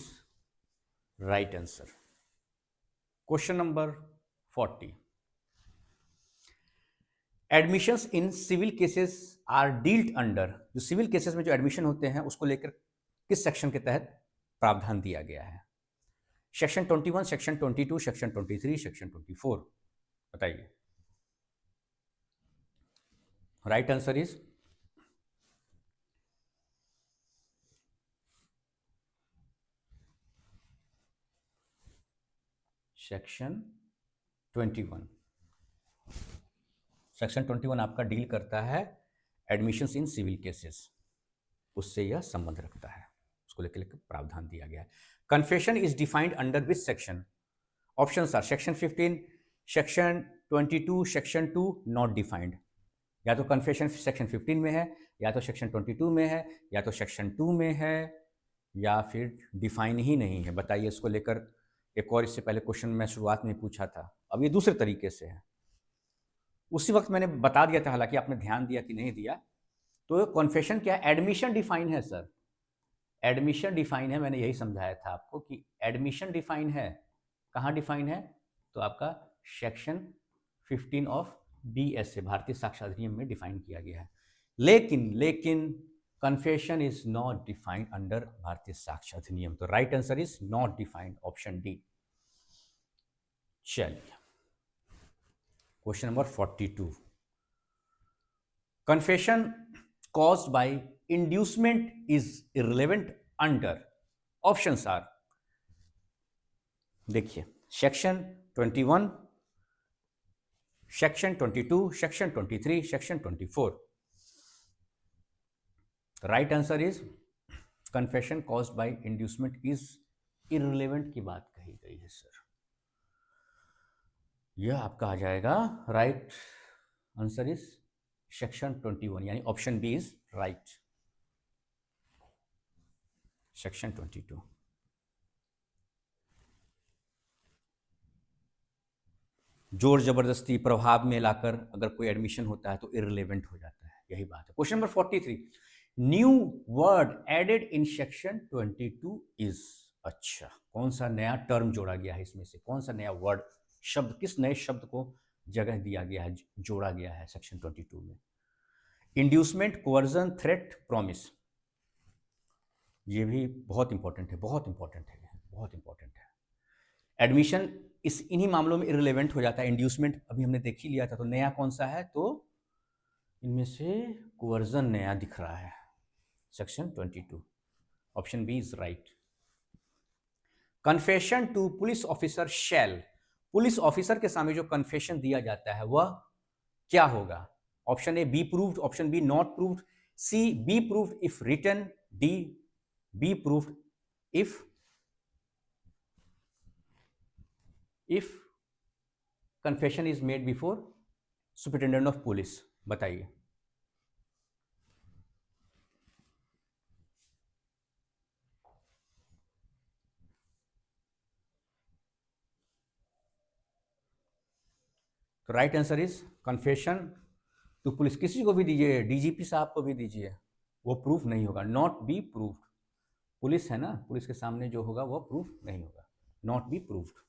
right answer. Question number 40, admissions in civil cases are dealt under, जो civil cases में जो admission होते हैं उसको लेकर किस सेक्शन के तहत प्रावधान दिया गया है? Section 21, section 22, section 23, section 24। बताइए। Right answer is section 21। Section 21 आपका डील करता है एडमिशंस इन सिविल केसेस, उससे यह संबंध रखता है, उसको लेकर प्रावधान दिया गया है। Confession is defined under which section? Options are section 15, section 22, section 2 not defined. या तो कन्फेशन सेक्शन 15 में है, या तो सेक्शन 22 में है, या तो सेक्शन 2 में है, या फिर डिफाइन ही नहीं है। बताइए इसको लेकर। एक और इससे पहले क्वेश्चन मैं शुरुआत में पूछा था, अब ये दूसरे तरीके से है। उसी वक्त मैंने बता दिया था, हालांकि आपने ध्यान दिया कि नहीं दिया। तो कॉन्फेशन क्या है? एडमिशन डिफाइन है सर, एडमिशन डिफाइन है। मैंने यही समझाया था आपको कि एडमिशन डिफाइन है। कहाँ डिफाइन है? तो आपका सेक्शन 15 ऑफ BSA, भारतीय साक्षरता अधिनियम में डिफाइन किया गया है। लेकिन confession is not defined under भारतीय साक्षरता अधिनियम। तो right answer is not defined, option D. चलिए, question number 42, confession caused by inducement is irrelevant under, options are, देखिए, section 21, section 22, section 23, section 24। Right answer is confession caused by inducement is irrelevant की बात कही गई है sir. यह आपका आ जाएगा राइट आंसर इज सेक्शन 21, यानी option B is right, section 22। जोर जबरदस्ती प्रभाव में लाकर अगर कोई एडमिशन होता है तो इररिलेवेंट हो जाता है, यही बात है। Question number 43, new word added in section 22 is, अच्छा कौन सा नया टर्म जोड़ा गया है इसमें से, कौन सा नया वर्ड, शब्द, किस नए शब्द को जगह दिया गया है, जोड़ा गया है सेक्शन 22 में। इंड्यूसमेंट, कोवर्जन, थ्रेट, प्रॉमिस, ये भी बहुत इंपॉर्टेंट है, बहुत इंपॉर्टेंट है, बहुत इंपॉर्टेंट है। एडमिशन इस इन्हीं मामलों में इररिलेवेंट हो जाता है। इंड्यूसमेंट अभी हमने देख ही लिया था, तो नया कौन सा है, तो इनमें से कोवर्जन नया दिख रहा है, section 22, option B is right. Confession to police officer shall, police officer के सामने जो कन्फेशन दिया जाता है वह क्या होगा? Option A be proved, option B not proved, C be proved if written, D be proved if confession is made before superintendent of police. बताइए। तो right answer is confession to police, किसी को भी दीजिए, डीजीपी साहब को भी दीजिए, वो प्रूफ नहीं होगा, नॉट बी प्रूव्ड। पुलिस है ना, पुलिस के सामने जो होगा वो प्रूफ नहीं होगा, not be proved.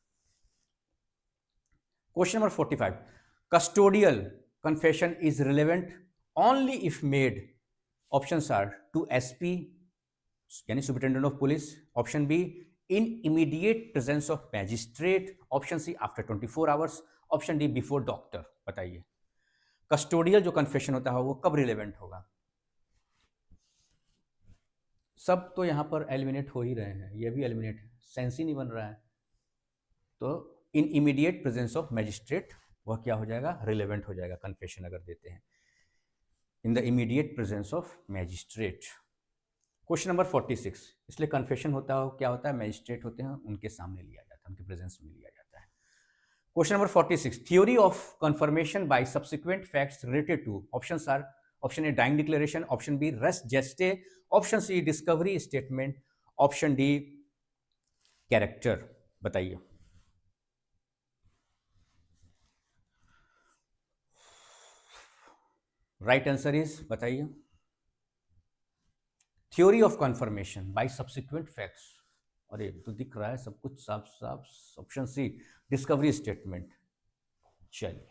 Question number 45, custodial confession is relevant only if made, options are to SP यानी superintendent of police, option B in immediate presence of magistrate, option C after 24 hours, option D before doctor. बताइए custodial जो confession होता है वो कब relevant होगा? सब तो यहां पर एलिमिनेट हो ही रहे हैं, ये भी एलिमिनेट है, सेंस ही नहीं बन रहा है, तो इन इमीडिएट प्रेजेंस ऑफ मैजिस्ट्रेट वह क्या हो जाएगा, रिलेवेंट हो जाएगा कन्फेशन अगर देते हैं, in the immediate presence of magistrate. Question number 46, इसलिए कन्फेशन होता है क्या होता है, मैजिस्ट्रेट होते हैं उनके सामने लिया जाता है, उनके प्रेजेंस में लिया जाता है। Question number 46, theory of confirmation by subsequent facts related to, options are, option A dying declaration, option B res gestae, option C discovery statement, option D character. बताइए। राइट आंसर इज, बताइए, theory of confirmation by subsequent facts. अरे तो दिख रहा है सब कुछ साफ साफ, ऑप्शन सी डिस्कवरी स्टेटमेंट। चलिए,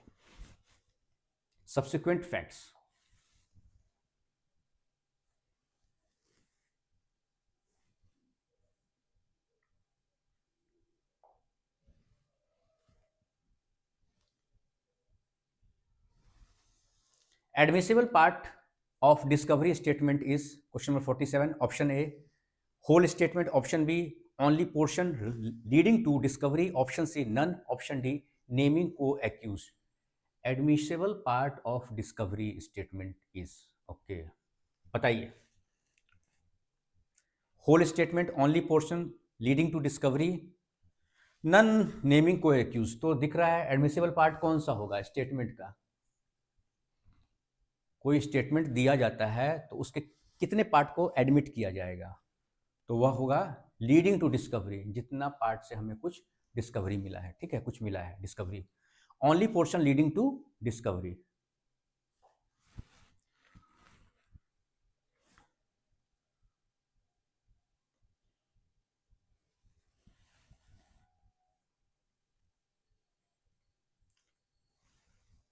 subsequent facts, admissible part of discovery statement is, question number 47, option A whole statement, option B only portion leading to discovery, option C none, option D naming co-accused. Admissible part of discovery statement is, okay बताइए, whole statement, only portion leading to discovery, none naming co-accused. तो दिख रहा है admissible part कौन सा होगा statement का? कोई स्टेटमेंट दिया जाता है तो उसके कितने पार्ट को एडमिट किया जाएगा, तो वह होगा लीडिंग टू डिस्कवरी, जितना पार्ट से हमें कुछ डिस्कवरी मिला है, ठीक है, कुछ मिला है discovery, only portion leading to discovery.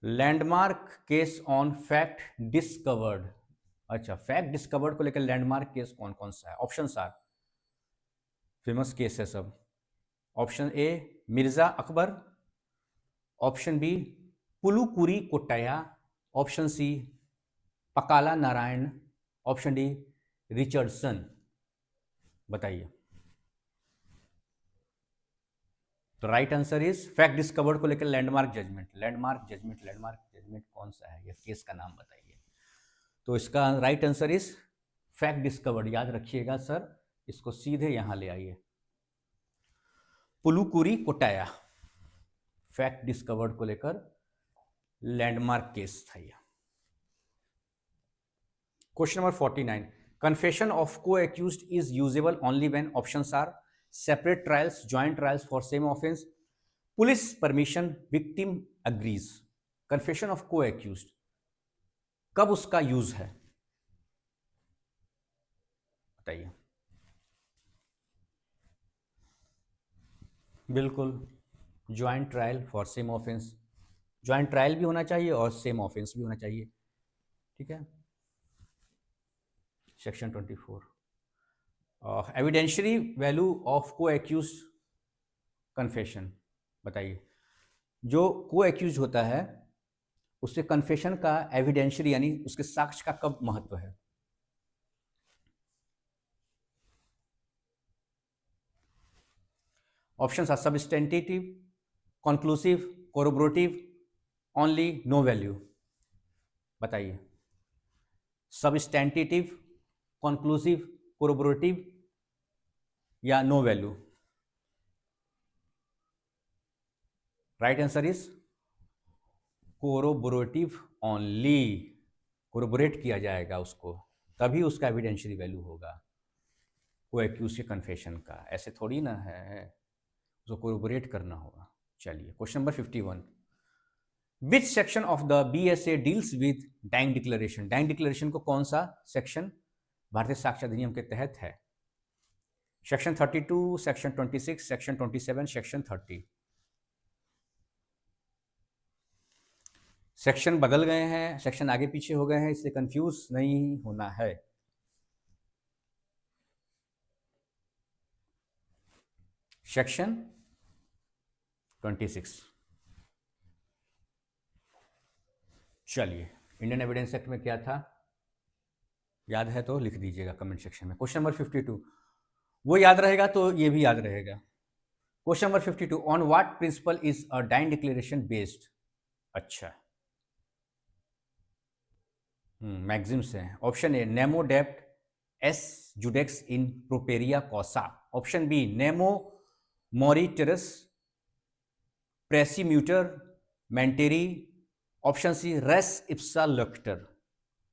Landmark case on fact discovered, अच्छा फैक्ट डिस्कवर्ड को लेकर लैंडमार्क केस कौन कौन सा है? ऑप्शन आर, फेमस केस है सब, option A Mirza Akbar, option B Pulukuri Kottaya, option C Pakala Narayana, option D Richardson. बताइए। तो right answer is fact discovered को लेकर landmark judgment, landmark judgment, landmark judgment कौन सा है, यह केस का नाम बताइए। तो इसका right answer is fact discovered, याद रखिएगा सर, इसको सीधे यहां ले आइए, पुलुकुरी कोट्टाया, फैक्ट डिस्कवर्ड को लेकर लैंडमार्क केस था ये। Question number 49, confession of co-accused is usable only when options are separate trials, joint trials for same offence, police permission, victim agrees. Confession of co-accused कब उसका use है, बताइए। बिल्कुल, joint trial for same offence, joint trial भी होना चाहिए और same offence भी होना चाहिए, ठीक है। सेक्शन 24, एविडेंशियरी वैल्यू ऑफ को एक्यूज कन्फेशन, बताइए। जो को एक्यूज होता है उससे कन्फेशन का एविडेंशियरी यानी उसके साक्ष्य का कब महत्व है। Options are substantive, conclusive, corroborative, only, no value, बताइए। सबस्टेंटिव, कंक्लूसिव, कोरोबोरेटिव या no value. Right answer is corroborative only. Corroborate किया जाएगा उसको, तभी उसका एविडेंशियरी वैल्यू होगा को एक्यूज के कन्फेशन का, ऐसे थोड़ी ना है, उसको कोरोबोरेट करना होगा। चलिए question number 51, which section of the BSA deals with dying declaration. Dying declaration को कौन सा सेक्शन भारतीय साक्ष्य अधिनियम के तहत है। Section 32, section 26, section 27, section 30। Section बदल गए हैं, सेक्शन आगे पीछे हो गए हैं, इससे कंफ्यूज नहीं होना है। सेक्शन 26। चलिए, इंडियन एविडेंस एक्ट में क्या था, याद है तो लिख दीजिएगा कमेंट सेक्शन में। क्वेश्चन नंबर 52, वो याद रहेगा तो ये भी याद रहेगा। Question number 52, on what principle is a dying declaration based. अच्छा, मैग्जिम्स हैं। Option A, nemo debet esse judex in propria causa. Option B, nemo moriturus praesumitur mentire. Option C, res ipsa loquitur.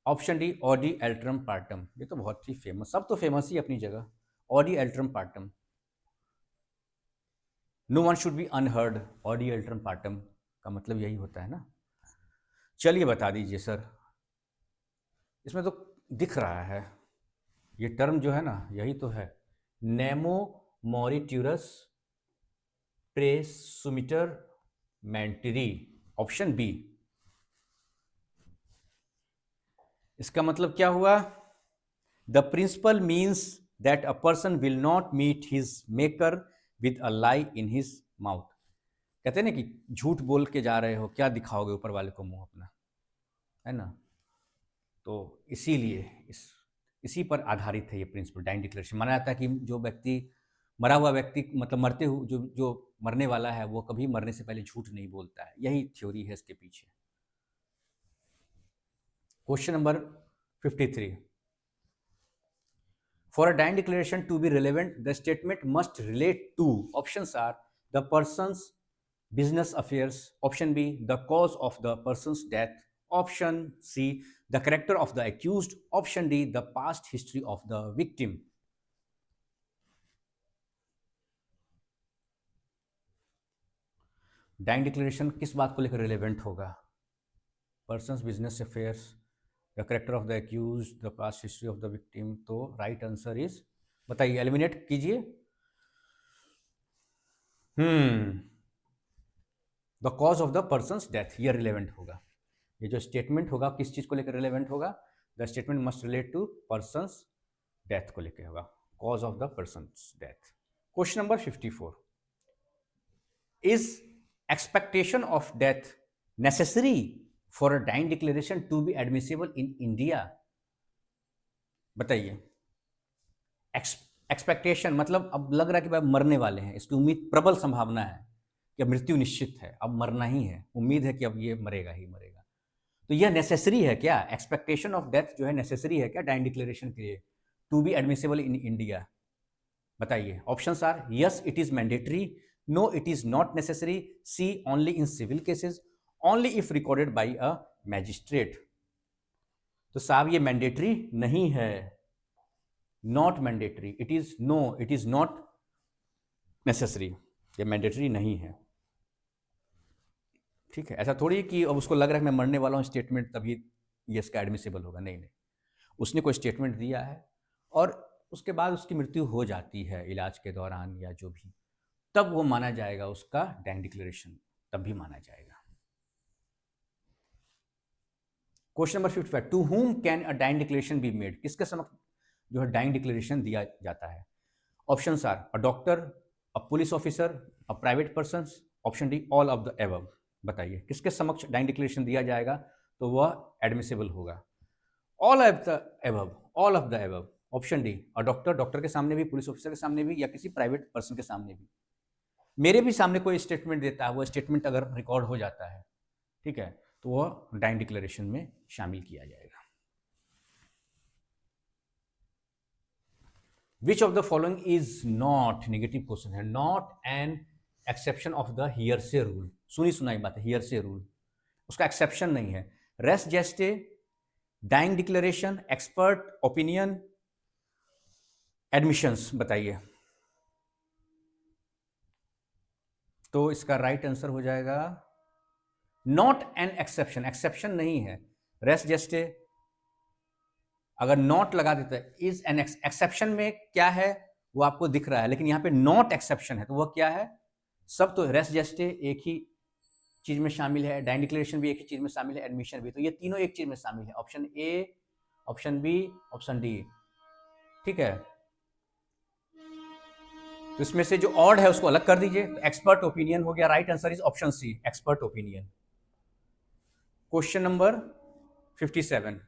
Option D, audi alteram partem. ये तो बहुत ही famous, सब तो famous ही अपनी जगह। Audi alteram partem, no one should be unheard. Audi alteram partem का मतलब यही होता है ना। चलिए बता दीजिए सर, इसमें तो दिख रहा है ये टर्म जो है ना, यही तो है, nemo moriturus praesumitur mentire. Option B. इसका मतलब क्या हुआ, the principle means that a person will not meet his maker with a lie in his mouth. कहते हैं ना कि झूठ बोल के जा रहे हो, क्या दिखाओगे ऊपर वाले को मुंह अपना, है ना। तो इसीलिए इसी पर आधारित है ये प्रिंसिपल डाइंग डिक्लेरेशन। माना जाता है कि जो व्यक्ति मरा हुआ व्यक्ति, मतलब मरते हुए जो जो मरने वाला है, वो कभी मरने से पहले झूठ नहीं बोलता है, यही थ्योरी है इसके पीछे। Question number 53, for a dying declaration to be relevant the statement must relate to. Options are the person's business affairs, option B, the cause of the person's death, option C, the character of the accused, option D, the past history of the victim. Dying declaration किस बात को लेकर relevant होगा, person's business affairs, the character of the accused, the past history of the victim. तो right answer is, बताइए, eliminate कीजिए। The cause of the person's death, ये relevant होगा। ये जो स्टेटमेंट होगा किस चीज को लेकर रिलेवेंट होगा, the statement must relate to person's death को लेकर होगा, cause of the person's death. Question number 54, is expectation of death necessary for a dying declaration to be admissible in India. बताइए, एक्सपेक्टेशन मतलब अब लग रहा है कि भाई मरने वाले हैं, इसकी उम्मीद, प्रबल संभावना है कि अब मृत्यु निश्चित है, अब मरना ही है, उम्मीद है कि अब ये मरेगा ही मरेगा। तो यह नेसेसरी है क्या, एक्सपेक्टेशन ऑफ डेथ जो है नेसेसरी है क्या डाइंग डिक्लेरेशन के लिए to be admissible in India. बताइए, options are yes it is mandatory, no it is not necessary, C only in civil cases, only if recorded by a magistrate. तो साहब ये मैंडेटरी नहीं है, not mandatory, it is no, it is not necessary, ये mandatory नहीं है। ठीक है, ऐसा थोड़ी कि अब उसको लग रहा है मैं मरने वाला हूँ स्टेटमेंट तभी ये इसका एडमिसिबल होगा, नहीं नहीं, उसने कोई स्टेटमेंट दिया है और उसके बाद उसकी मृत्यु हो जाती है इलाज के दौरान या जो भी, तब वो माना जाएगा उसका डाइंग डिक्लेरेशन, तब भी माना जाएगा। Question number 55, to whom can a dying declaration be made, किसके समक्ष जो है डाइंग डिक्लेरेशन दिया जाता है? Options are a doctor, a police officer, a private person, option D all of the above. बताइए किसके समक्ष डाइंग डिक्लेरेशन दिया जाएगा तो वह एडमिसिबल होगा? All of the above, all of the above. Option D a doctor, doctor के सामने भी, पुलिस ऑफिसर के सामने भी, या किसी प्राइवेट पर्सन के सामने भी। मेरे भी सामने कोई स्टेटमेंट देता है, वो स्टेटमेंट अगर रिकॉर्ड हो जाता है, ठीक है, तो वह डाइंग डिक्लेरेशन में शामिल किया जाएगा। Which of the following is not, negative question है, not an exception of the hearsay rule, सुनी सुनाई बात है, हियर से रूल उसका एक्सेप्शन नहीं है। Res gestae, dying declaration, expert opinion, admissions, बताइए। तो इसका राइट आंसर हो जाएगा नॉट एन एक्सेप्शन, एक्सेप्शन नहीं है। रेस्ट जेस्टे अगर नॉट लगा देता है, इज एन एक्सेप्शन में क्या है वो आपको दिख रहा है, लेकिन यहां पे नॉट एक्सेप्शन है, तो वह क्या है? सब तो रेस्ट जेस्टे एक ही चीज में शामिल है, डाइंग डिक्लेरेशन भी एक ही चीज में शामिल है, एडमिशन भी, तो ये तीनों एक चीज में शामिल है। Option A, option B, option D. ठीक है, तो इसमें से जो ऑड है उसको अलग कर दीजिए, तो एक्सपर्ट ओपिनियन हो गया। Right answer is option C, expert opinion. Question number 57,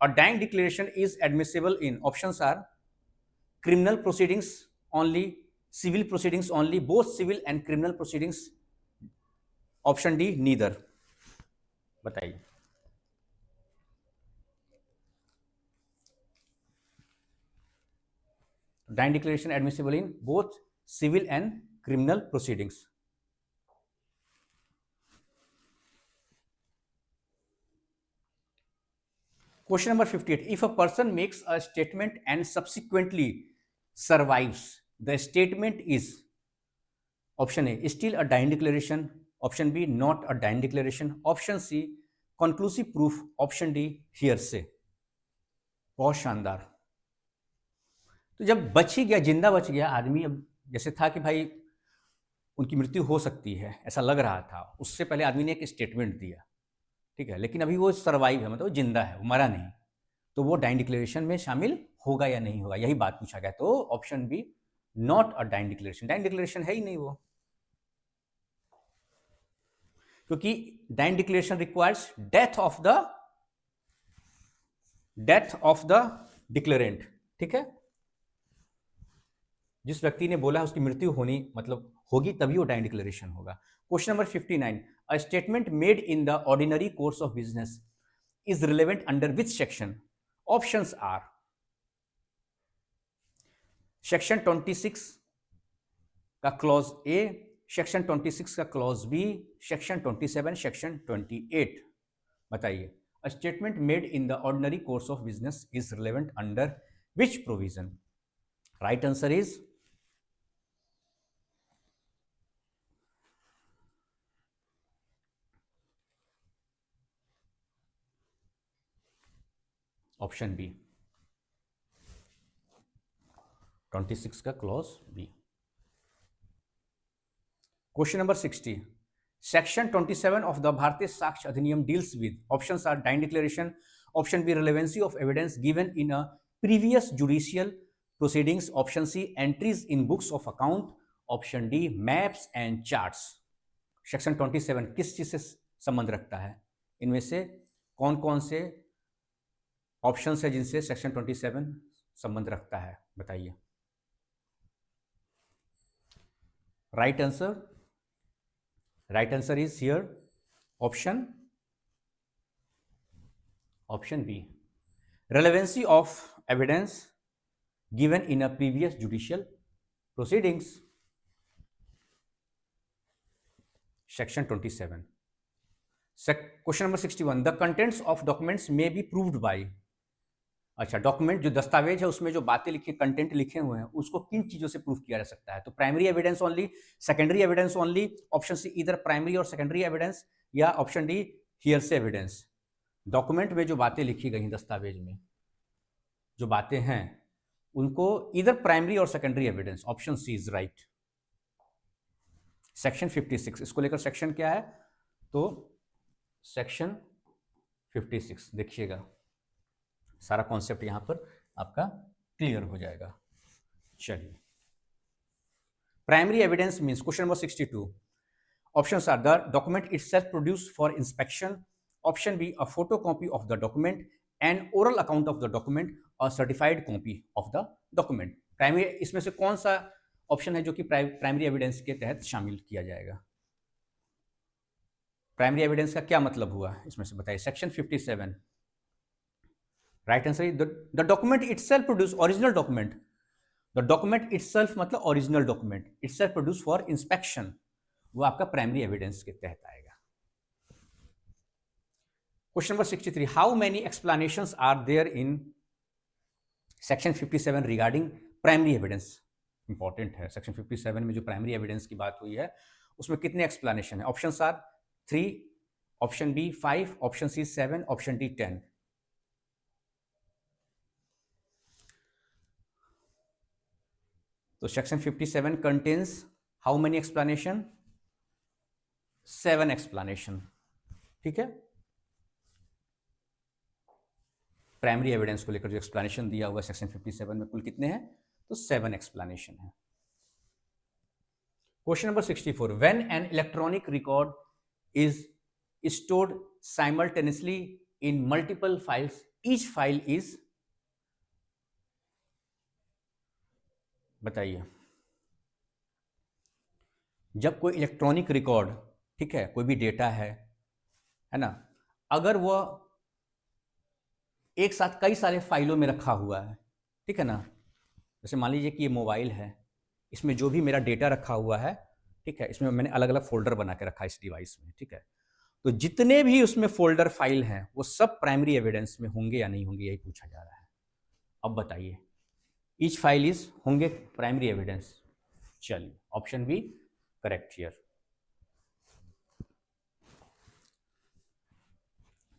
a dank declaration is admissible in, options are criminal proceedings only, civil proceedings only, both civil and criminal proceedings, option D neither। बताइए। dank declaration admissible in both civil and criminal proceedings। Question number 58, if a person makes a statement and subsequently survives, the statement is, option A still a dying declaration, option B not a dying declaration, option C conclusive proof, option D hearsay। बहुत शानदार। तो जब बच ही गया, जिंदा बच गया आदमी, अब जैसे था कि भाई उनकी मृत्यु हो सकती है ऐसा लग रहा था, उससे पहले आदमी ने एक स्टेटमेंट दिया, ठीक है, लेकिन अभी वो सर्वाइव है, मतलब जिंदा है, वो मरा नहीं, तो वो डाइंग डिक्लेरेशन में शामिल होगा या नहीं होगा, यही बात पूछा गया। तो option B not a dying declaration, dying declaration है ही नहीं वो, क्योंकि dying declaration requires death of the declarant. ठीक है, जिस व्यक्ति ने बोला उसकी मृत्यु होनी मतलब होगी तभी वो डाइंग डिक्लेरेशन होगा। Question number 59, a statement made in the ordinary course of business is relevant under which section? Options are section 26 का क्लॉज ए, सेक्शन 26 का क्लॉज बी, सेक्शन 27, सेक्शन 28। बताइए, a statement made in the ordinary course of business is relevant under which provision? Right answer is option B, 26 का clause B. Question number 60, section 27 of the भारतीय साक्ष्य अधिनियम deals with, options are dying declaration, option B relevancy of evidence given in a previous judicial proceedings, option C entries in books of account, option D maps and charts। Section 27 किस चीज से संबंध रखता है? इनमें से कौन कौन से ऑप्शंस है जिनसे सेक्शन 27 संबंध रखता है? बताइए। Right answer, right answer is here option B, relevancy of evidence given in a previous judicial proceedings। Section 27। Question number 61, the contents of documents may be proved bye. अच्छा, डॉक्यूमेंट जो दस्तावेज है उसमें जो बातें लिखी, कंटेंट लिखे हुए हैं, उसको किन चीजों से प्रूव किया जा सकता है? तो primary evidence only, secondary evidence only, option C इधर प्राइमरी और सेकेंडरी एविडेंस, या option D hearsay evidence. Document में जो बातें लिखी गई, दस्तावेज में जो बातें हैं, उनको इधर प्राइमरी और secondary evidence, option C is right. Section 56, इसको लेकर सेक्शन क्या है? तो सेक्शन 56 देखिएगा, सारा कॉन्सेप्ट यहां पर आपका क्लियर हो जाएगा। चलिए, primary evidence means, question number 62, options are the document itself produced for inspection, option B a photocopy of the document, an oral account of the document, और certified copy of the document. Primary, इसमें से कौन सा option है जो कि primary evidence के तहत शामिल किया जाएगा? प्राइमरी एविडेंस का क्या मतलब हुआ इसमें से बताइए। Section 57, right answer is the document itself produce, original document. The document itself मतलब original document, itself produce for inspection, वो आपका प्राइमरी एविडेंस के तहत आएगा। Question number 63, how many explanations are there in section 57 regarding primary evidence? Important है, section 57 में जो primary evidence की बात हुई है उसमें कितने एक्सप्लेनेशन है? Option are 3, option B 5, option C 7, option D 10। तो section 57 contains how many explanation? 7 explanation. ठीक है, प्राइमरी एविडेंस को लेकर जो एक्सप्लेनेशन दिया हुआ है सेक्शन 57 में कुल कितने हैं? तो 7 एक्सप्लेनेशन है। Question number 64, when an electronic record is stored simultaneously in multiple files, each file is, बताइए। जब कोई इलेक्ट्रॉनिक रिकॉर्ड, ठीक है, कोई भी डेटा है ना, अगर वह एक साथ कई सारे फाइलों में रखा हुआ है, ठीक है ना, जैसे मान लीजिए कि ये मोबाइल है, इसमें जो भी मेरा डेटा रखा हुआ है, ठीक है, इसमें मैंने अलग अलग फोल्डर बना के रखा है इस डिवाइस में, ठीक है, तो जितने भी उसमें फोल्डर फाइल हैं वो सब प्राइमरी एविडेंस में होंगे या नहीं होंगे, यही पूछा जा रहा है। अब बताइए, ईच फाइल इज, होंगे प्राइमरी एविडेंस। चलिए, option B correct here.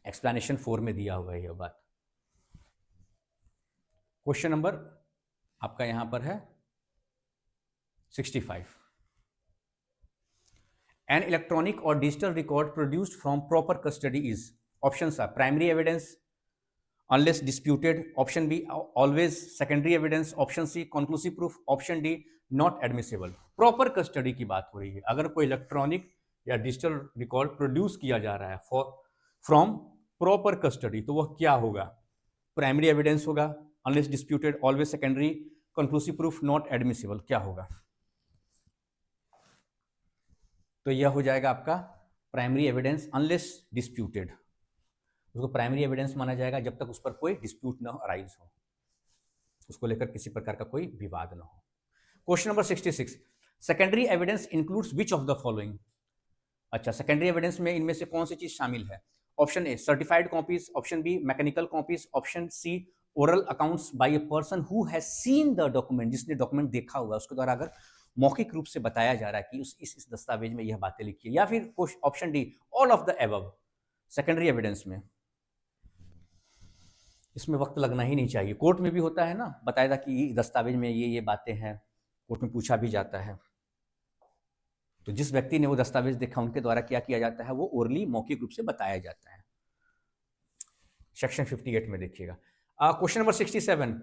Explanation 4 में दिया हुआ है यह बात। क्वेश्चन नंबर आपका यहां पर है 65, एन इलेक्ट्रॉनिक और digital record produced from proper custody is, options are primary evidence unless disputed, option B always secondary evidence, option C conclusive proof, option D not admissible। Proper custody की बात हो रही है। अगर कोई इलेक्ट्रॉनिक या digital record produce किया जा रहा है फ्रॉम प्रॉपर कस्टडी, तो वह क्या होगा? प्राइमरी एविडेंस होगा, unless disputed, always secondary, conclusive proof, not admissible, क्या होगा? तो यह हो जाएगा आपका प्राइमरी एविडेंस अनलेस डिस्प्यूटेड। उसको प्राइमरी एविडेंस माना जाएगा जब तक उस पर कोई डिस्प्यूट न अराइज हो, उसको लेकर किसी प्रकार का कोई विवाद न हो। Question number 66, secondary evidence includes which of the following? अच्छा, सेकेंडरी एविडेंस में इनमें से कौन सी चीज शामिल है? Option A certified copies, option B mechanical copies, option C oral accounts by a person who has seen the document, जिसने डॉक्यूमेंट देखा हुआ उसके द्वारा अगर मौखिक रूप से बताया जा रहा है कि इस दस्तावेज में यह बातें लिखी है, या फिर option D all of the above. Secondary evidence में इसमें वक्त लगना ही नहीं चाहिए, कोर्ट में भी होता है ना, बताया था कि दस्तावेज में ये बातें हैं, कोर्ट में पूछा भी जाता है, तो जिस व्यक्ति ने वो दस्तावेज देखा उनके द्वारा क्या किया जाता है, वो ओरली मौखिक रूप से बताया जाता है। सेक्शन 58 में देखिएगा। Question number 67,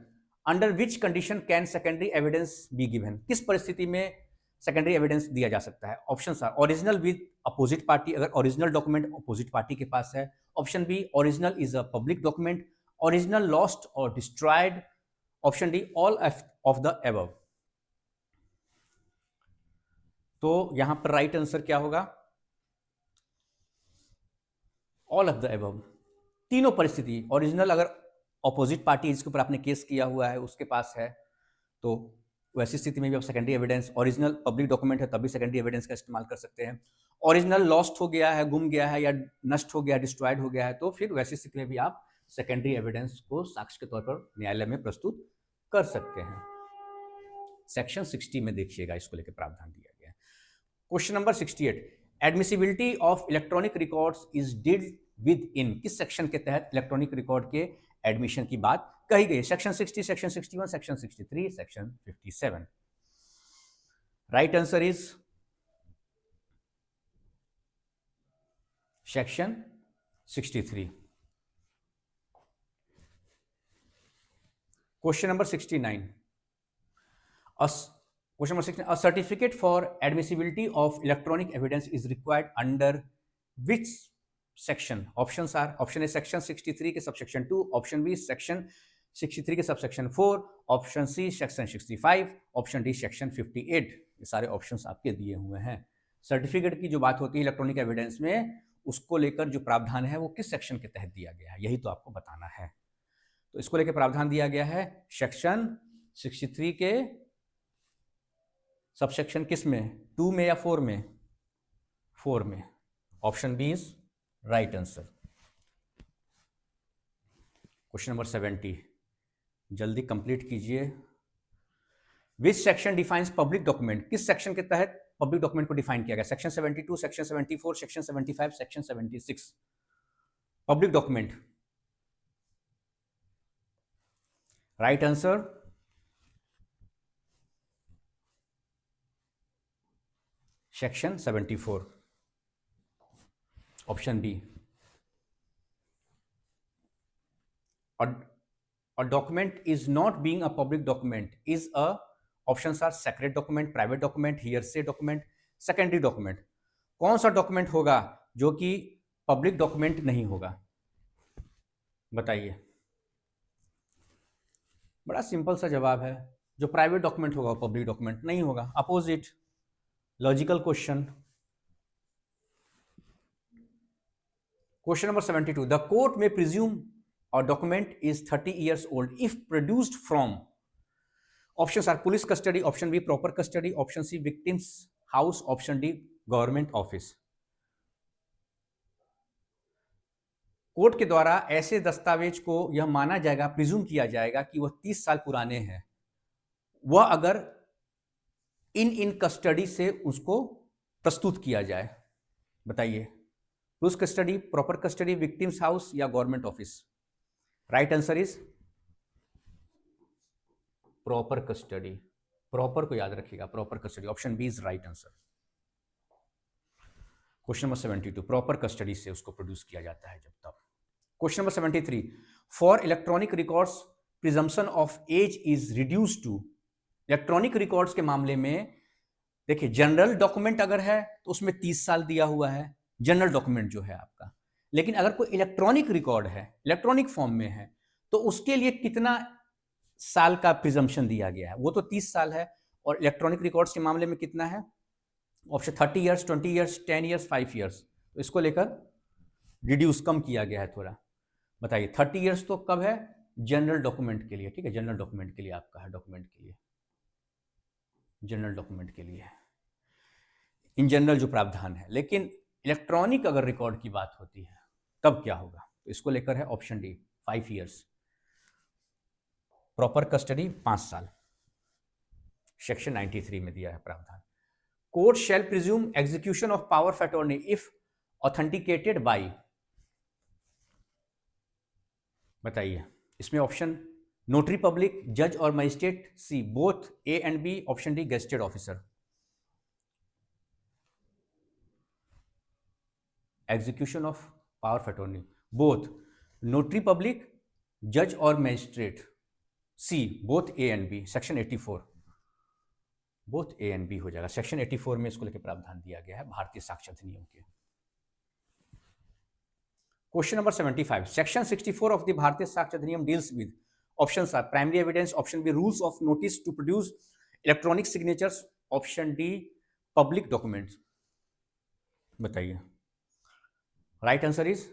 under which condition can secondary evidence be given? किस परिस्थिति में सेकेंडरी एविडेंस दिया जा सकता है? Option are original with opposite party, अगर ओरिजिनल डॉक्यूमेंट अपोजिट पार्टी के पास है, option B original is a public document, original lost और destroyed, option D all of the above. तो यहां पर राइट आंसर क्या होगा? All of the above. तीनों परिस्थिति, ओरिजिनल अगर ऑपोजिट पार्टी जिसके ऊपर आपने केस किया हुआ है उसके पास है तो वैसी स्थिति में भी आप secondary evidence, original public document है तभी सेकेंडरी एविडेंस का इस्तेमाल कर सकते हैं। ओरिजिनल लॉस्ट हो गया है, गुम गया है या नष्ट हो गया, डिस्ट्रॉयड हो गया है, तो फिर वैसी स्थिति में भी आप सेकेंडरी एविडेंस को साक्ष्य के तौर पर न्यायालय में प्रस्तुत कर सकते हैं। सेक्शन 60 में देखिएगा इसको लेकर प्रावधान दिया गया है। Question number 68, admissibility of electronic records is dealt with in किस सेक्शन के तहत इलेक्ट्रॉनिक रिकॉर्ड के एडमिशन की बात कही गई? Section 60, section 61, section 63, section 57। Right answer is section 63। Question number 69, Question number 16. A certificate for admissibility of electronic evidence is required under which section? Options are: option A section 63 के subsection 2, option B section 63 के subsection 4, option C section 65, option D section 58। ये सारे options आपके दिए हुए हैं। Certificate की जो बात होती है इलेक्ट्रॉनिक एविडेंस में, उसको लेकर जो प्रावधान है वो किस सेक्शन के तहत दिया गया है, यही तो आपको बताना है। तो इसको लेकर प्रावधान दिया गया है सेक्शन 63 के सबसेक्शन किस में, 2 में या 4 में? 4 में। Option B is right answer. Question number 70, जल्दी कंप्लीट कीजिए। Which section defines public document? किस सेक्शन के तहत पब्लिक डॉक्यूमेंट को डिफाइन किया गया? Section 72, section 74, section 75, section 76। Public document, right answer section 74, option B. A document is not being a public document is a, options are secret document, private document, hearsay document, secondary document। कौन सा document होगा जो कि public document नहीं होगा? बताइए। बड़ा simple सा जवाब है, जो प्राइवेट डॉक्यूमेंट होगा वो पब्लिक डॉक्यूमेंट नहीं होगा। Opposite logical question. Question number 72, the court में presume or document is 30 years old if produced from, options are police custody, option B proper custody, option C victim's house, option D government office। Court के द्वारा ऐसे दस्तावेज को यह माना जाएगा, presume किया जाएगा कि वह 30 साल पुराने हैं, वह अगर इन कस्टडी से उसको प्रस्तुत किया जाए। बताइए, police custody, proper custody, victim's house या government office? Right answer is proper custody. Proper को याद रखिएगा, proper custody, option B is right answer. Question number 72, proper custody से उसको प्रोड्यूस किया जाता है जब तक। Question number 73, for electronic records presumption of age is reduce to. Electronic records के मामले में देखिए, जनरल डॉक्यूमेंट अगर है तो उसमें 30 साल दिया हुआ है, जनरल डॉक्यूमेंट जो है आपका। लेकिन अगर कोई इलेक्ट्रॉनिक रिकॉर्ड है, इलेक्ट्रॉनिक फॉर्म में है, तो उसके लिए कितना साल का प्रिजम्पशन दिया गया है? वो तो 30 साल है। और इलेक्ट्रॉनिक रिकॉर्ड्स के मामले में कितना है? Option 30 years, 20 years, 10 years, 5 years. तो इसको लेकर रिड्यूस, कम किया गया है थोड़ा। बताइए, 30 ईयर्स तो कब है? जनरल डॉक्यूमेंट के लिए, ठीक है, जनरल डॉक्यूमेंट के लिए आपका है, डॉक्यूमेंट के लिए, जनरल डॉक्यूमेंट के लिए इन जनरल जो प्रावधान है। लेकिन इलेक्ट्रॉनिक अगर रिकॉर्ड की बात होती है तब क्या होगा? तो इसको लेकर है option D 5 years. Proper custody 5 साल, सेक्शन 93 में दिया है प्रावधान। Court shall presume execution of power of attorney if authenticated by. बताइए, इसमें ऑप्शन नोटरी पब्लिक, जज और magistrate, C both A and B, option D gazetted officer. Execution of power of attorney, both notary public, जज और magistrate, C both A and B, section 84, both A and B हो जाएगा। Section 84 में इसको लेकर प्रावधान दिया गया है भारतीय साक्ष्य अधिनियम के। Question number 75, section 64 of the भारतीय साक्ष्य अधिनियम deals with, options are primary evidence, option B rules of notice to produce electronic signatures, option D public documents. बताइए, right answer is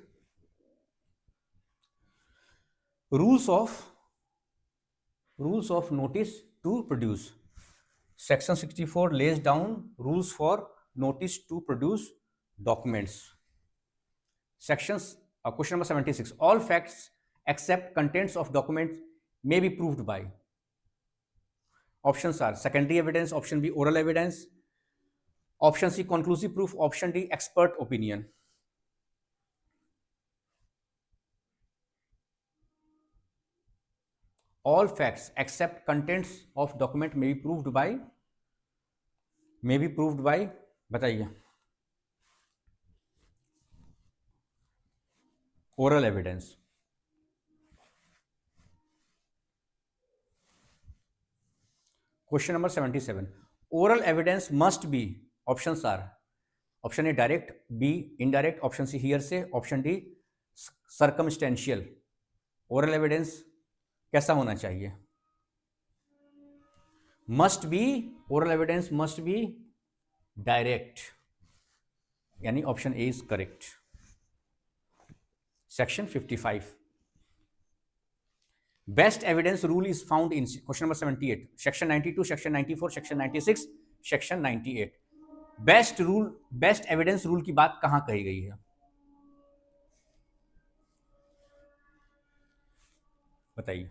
rules of notice to produce. Section 64 lays down rules for notice to produce documents. Question number 76. All facts except contents of documents may be proved by. Options are secondary evidence, option B oral evidence, option C conclusive proof, option D expert opinion. All facts except contents of document may be proved by, बताइए, oral evidence. Question number 77. Oral evidence must be, options are, option A direct, B indirect, option C hearsay, option D circumstantial. Oral evidence कैसा होना चाहिए? Must be, oral evidence must be direct, यानी option A is correct. Section 55. Best evidence rule is found in question number 78, section 92, section 94, section 96, section 98. Best evidence rule की बात कहां कही गई है? बताइए,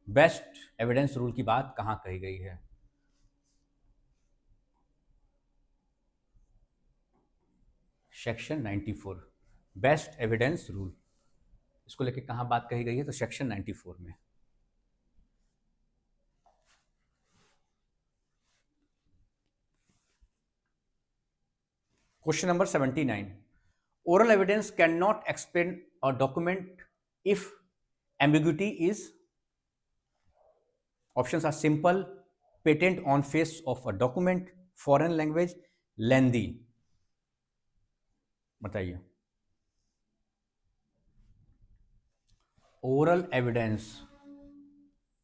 बेस्ट एविडेंस रूल की बात कहां कही गई है? सेक्शन 94 बेस्ट एविडेंस रूल, इसको लेके कहां बात कही गई है? तो सेक्शन 94 में. Question number 79. Oral evidence cannot explain a document if ambiguity is, options are simple, patent on face of a document, foreign language, lengthy. बताइए. Oral evidence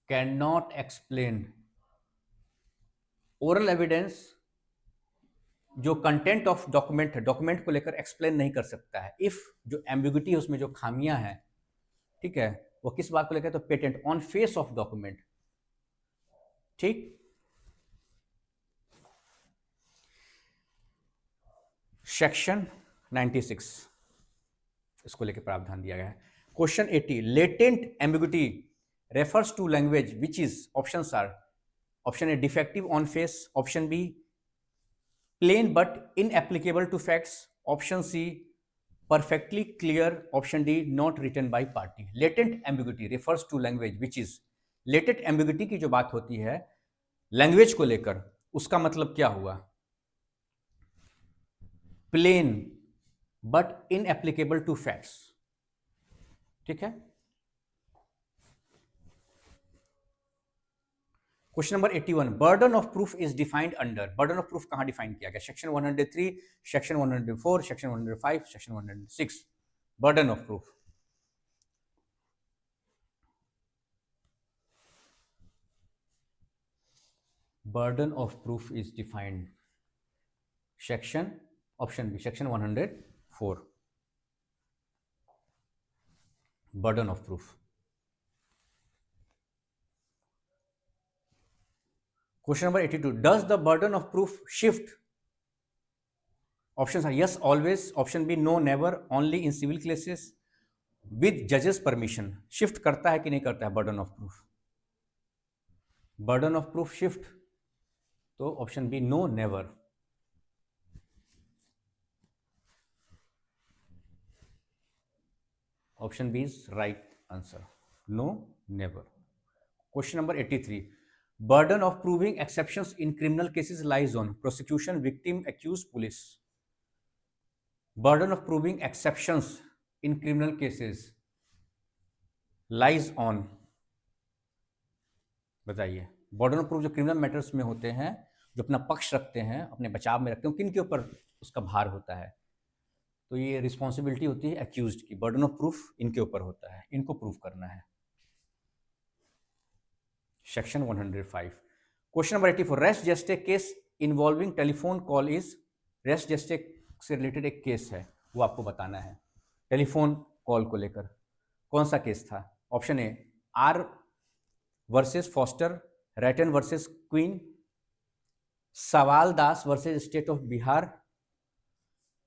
cannot explain. Oral evidence जो कंटेंट ऑफ डॉक्यूमेंट है, document को लेकर explain नहीं कर सकता है if जो एम्बिग्यूटी है उसमें जो खामियां हैं, ठीक है, वो किस बात को लेकर? तो patent on face of document. ठीक. सेक्शन 96 इसको लेकर प्रावधान दिया गया है. Question 80. Latent ambiguity refers to language which is, options are, option A defective on face, option B plain but inapplicable to facts, option C perfectly clear, option D not written by party. Latent ambiguity refers to language which is, latent ambiguity की जो बात होती है language को लेकर, उसका मतलब क्या हुआ? plain but inapplicable to facts. ठीक है. Question number 81. Burden of proof is defined under. Burden of proof कहां डिफाइन किया गया? Section 103, section 104, section 105, section 106. Burden of proof. Burden of proof is defined section, option B section 104. Burden of proof. Question number 82. Does the burden of proof shift? Options are yes, always. Option B, no, never. Only in civil cases with judge's permission. Shift करता है कि नहीं करता है burden of proof? Burden of proof shift. तो option B, no, never. Option B is right answer. No, never. Question number 83. Burden of proving exceptions in criminal cases lies on prosecution, victim, accused, police. Burden of proving exceptions in criminal cases lies on, बताइए. Burden of proof जो criminal matters में होते हैं, जो अपना पक्ष रखते हैं, अपने बचाव में रखते हैं, किन के ऊपर उसका भार होता है? तो ये रिस्पॉन्सिबिलिटी होती है एक्यूज्ड की. बर्डन ऑफ प्रूफ इनके ऊपर होता है, इनको प्रूफ करना है. Section 105. Question number 84. Res gestae case involving telephone call is, res gestae से रिलेटेड एक केस है, वो आपको बताना है. टेलीफोन कॉल को लेकर कौन सा केस था? Option A R versus Foster, Ratten versus Queen, Sawal Das versus State of Bihar,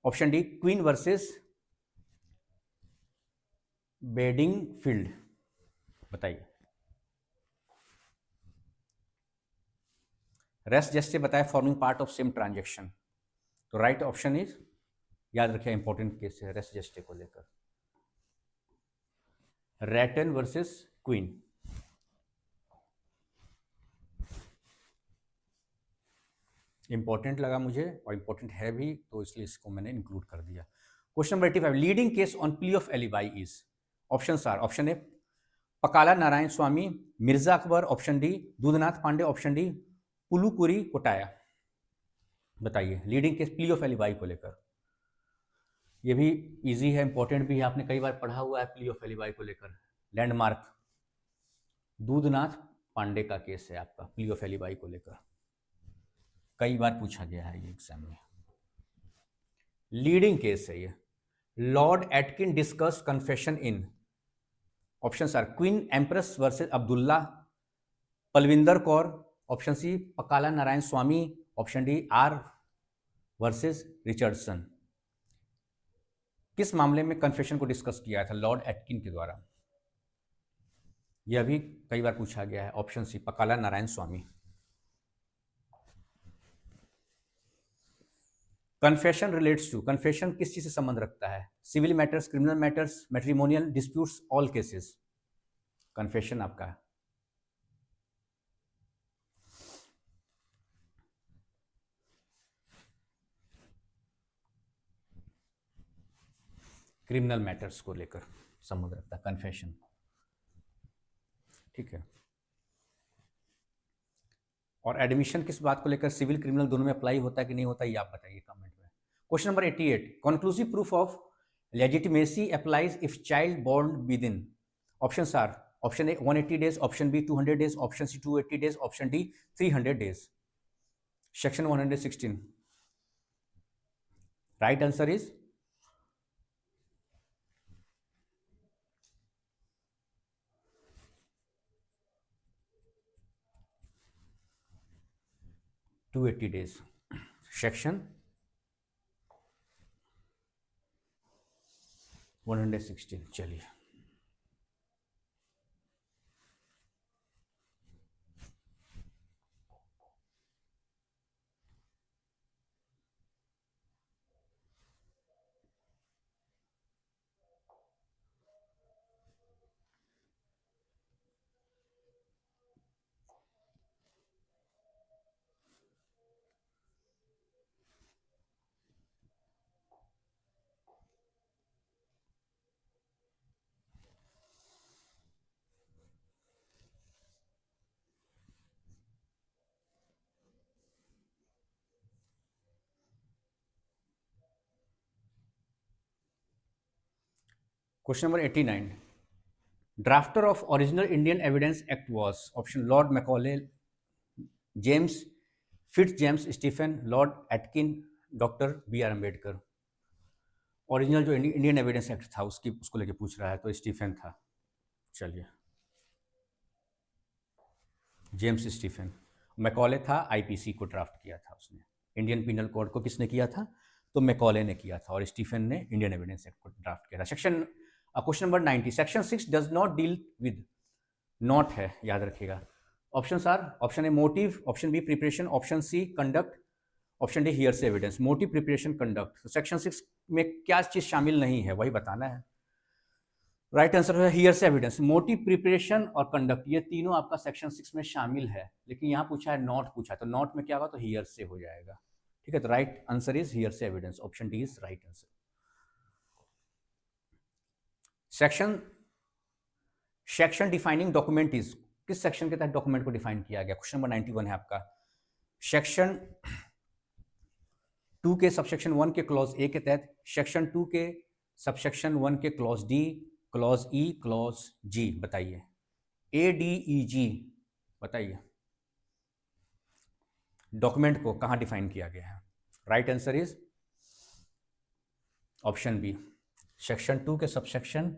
option D Queen versus Bedingfield. बताइए। रेस्ट जैसे बताया forming part of same transaction, तो राइट ऑप्शन इज, याद रखिए इंपॉर्टेंट केस है रेस्ट जस्टे को लेकर, रैटन वर्सेस क्वीन। इंपॉर्टेंट लगा मुझे और इंपॉर्टेंट है भी, तो इसलिए इसको मैंने इंक्लूड कर दिया। Question number 85, leading case on plea of alibi is, option are, option A Pakala Narayana Swami, Mirza Akbar, option D Dudhnath Pandey, option D Pulukuri Kottaya. बताइए leading case plea of alibi को लेकर। ये भी इजी है, इंपॉर्टेंट भी है, आपने कई बार पढ़ा हुआ है प्ली ऑफ एलिबाई को लेकर। लैंडमार्क दूधनाथ पांडे का केस है आपका प्ली ऑफ एलिबाई को लेकर, कई बार पूछा गया है ये एग्जाम में। लीडिंग केस है ये। Lord Atkin discuss confession in, option are Queen Empress versus Abdullah, Palvinder Kaur, option C Pakala Narayana Swami, option D R versus Richardson. किस मामले में कन्फेशन को डिस्कस किया था लॉर्ड एटकिन के द्वारा? यह भी कई बार पूछा गया है, option C Pakala Narayana Swami. Confession relates to, confession किस चीज से संबंध रखता है? Civil matters, criminal matters, matrimonial disputes, all cases. Confession आपका है क्रिमिनल मैटर्स को लेकर संबंध रखता है कन्फेशन, ठीक है। और एडमिशन किस बात को लेकर, सिविल क्रिमिनल दोनों में अप्लाई होता है कि नहीं होता, ये आप बताइए कमेंट में। Question number 88, conclusive proof of legitimacy applies if child born within, option are, option A 180 days, option B 200 days, option C 280 days, option D 300 days. Section 116, right answer is 280 days, section 116। चलिए question number 89, drafter of original Indian Evidence Act was, option Lord Macaulay, James Fitzjames Stephen, Lord Atkin, doctor B R Ambedkar. Original जो Indian Evidence act था उसको लेके पूछ रहा है, तो Stephen था। चलिए जेम्स स्टीफन। मैकॉले था, आईपीसी को ड्राफ्ट किया था उसने, इंडियन पिनल कोड को किसने किया था? तो मैकॉले ने किया था, और स्टीफन ने इंडियन एविडेंस एक्ट को ड्राफ्ट किया था। Section question number 90, section 6 does not deal with, not है, याद रखिएगा। Option are, option A motive, option B preparation, option C conduct, option D hearsay evidence. Motive, preparation, conduct, तो section 6 में क्या चीज शामिल नहीं है वही बताना है। राइट आंसर है हियरसे एविडेंस। मोटिव, प्रिपरेशन और कंडक्ट, ये तीनों आपका सेक्शन 6 में शामिल है, लेकिन यहाँ पूछा है नॉट पूछा है, तो नॉट में क्या होगा, तो हियरसे हो जाएगा, ठीक है। तो right answer is hearsay evidence, option D is right answer. Section defining document is, किस सेक्शन के तहत डॉक्यूमेंट को डिफाइन किया गया? क्वेश्चन नंबर 91 है आपका। सेक्शन 2 के सबसेक्शन 1 के क्लॉज ए के तहत, सेक्शन 2 के सबसेक्शन 1 के क्लॉज डी, क्लॉज ई, क्लॉज जी। बताइए ए डी ई जी, बताइए डॉक्यूमेंट को कहां डिफाइन किया गया है? Right answer is option B, section 2 के सबसेक्शन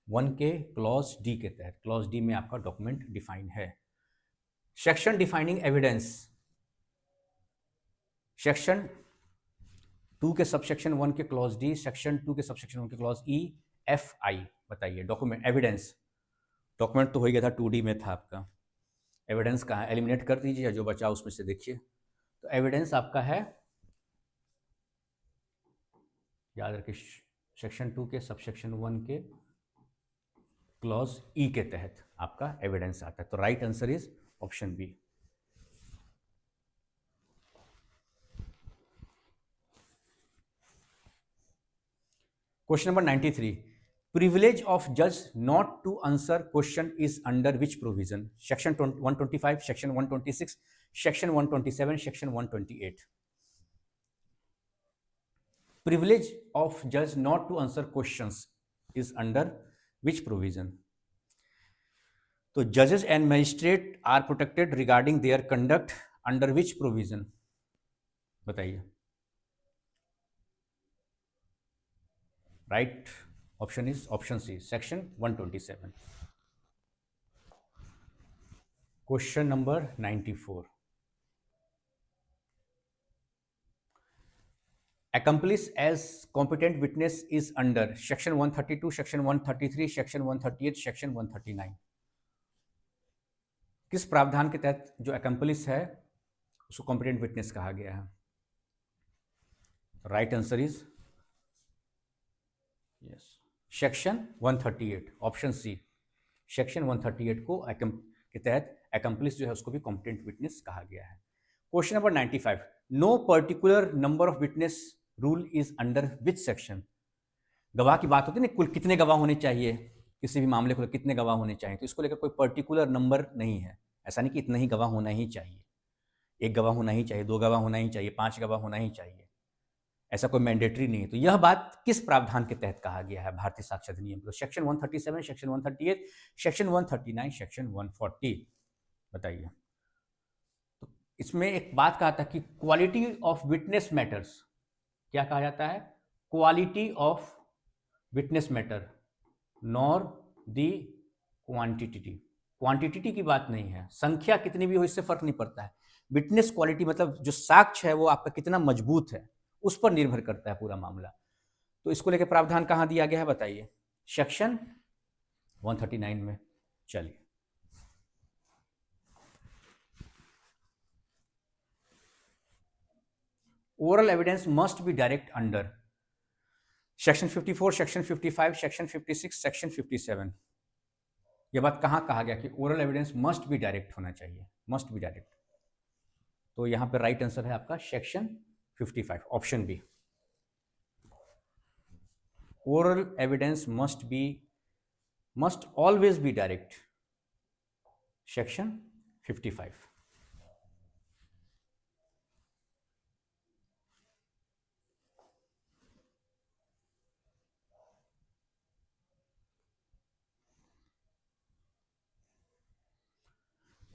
1 के क्लॉज डी के तहत, क्लॉज डी में आपका डॉक्यूमेंट डिफाइन है। सेक्शन डिफाइनिंग एविडेंस, सेक्शन 2 के सबसेक्शन 1 के क्लॉज डी, सेक्शन 2 के सबसेक्शन 1 के क्लॉज ई, एफ आई। बताइए डॉक्यूमेंट एविडेंस। डॉक्यूमेंट तो हो गया था, 2D में था आपका। एविडेंस कहाँ है? एलिमिनेट कर दीजिए, जो बचा उसमें से देखिए। तो एविडेंस आपका है, याद रखिए, सेक्शन 2 के सबसेक्शन 1 के क्लॉज ई के तहत आपका एविडेंस आता है। तो right answer is option B. Question number 93, privilege of जज not to answer question is under which provision? Section 125, section 126, section 127, section 128। Privilege of जज not to answer questions is under which provision? तो जजेस and magistrate are protected regarding their conduct under which provision? बताइए। Right option is option C, section 127। Question number 94, accomplice as competent witness is under section 132, section 133, section 138, section 139। किस प्रावधान के तहत जो accomplice है उसको competent witness कहा गया है? Right answer is yes, section 138, option C. Section 138 को के तहत accomplice जो है उसको भी competent witness कहा गया है। Question number 95, no particular number of witness rule is under which section? गवाह की बात होती है ना, कुल कितने गवाह होने चाहिए किसी भी मामले को, कितने गवाह होने चाहिए, तो इसको लेकर कोई पर्टिकुलर नंबर नहीं है। ऐसा नहीं कि इतना ही गवाह होना ही चाहिए, एक गवाह होना ही चाहिए, दो गवाह होना ही चाहिए, 5 गवाह होना ही चाहिए, ऐसा कोई मैंडेटरी नहीं है। तो यह बात किस प्रावधान के तहत कहा गया है भारतीय साक्ष्य अधिनियम? तो सेक्शन 137, सेक्शन 138, सेक्शन 139, सेक्शन 140। बताइए। तो इसमें एक बात कहा था कि क्वालिटी ऑफ विटनेस मैटर्स। क्या कहा जाता है? Quality of witness matter nor the quantity. Quantity की बात नहीं है, संख्या कितनी भी हो इससे फर्क नहीं पड़ता है। विटनेस क्वालिटी मतलब जो साक्ष्य है वो आपका कितना मजबूत है उस पर निर्भर करता है पूरा मामला। तो इसको लेकर प्रावधान कहाँ दिया गया है? बताइए। सेक्शन 139 में। चलिए, oral evidence must be direct under section 54, section 55, section 56, section 57। यह बात कहाँ कहा गया कि oral evidence must be direct होना चाहिए, मस्ट बी डायरेक्ट? तो यहाँ पे राइट आंसर है आपका section 55, option B. Oral evidence must always be direct, section 55।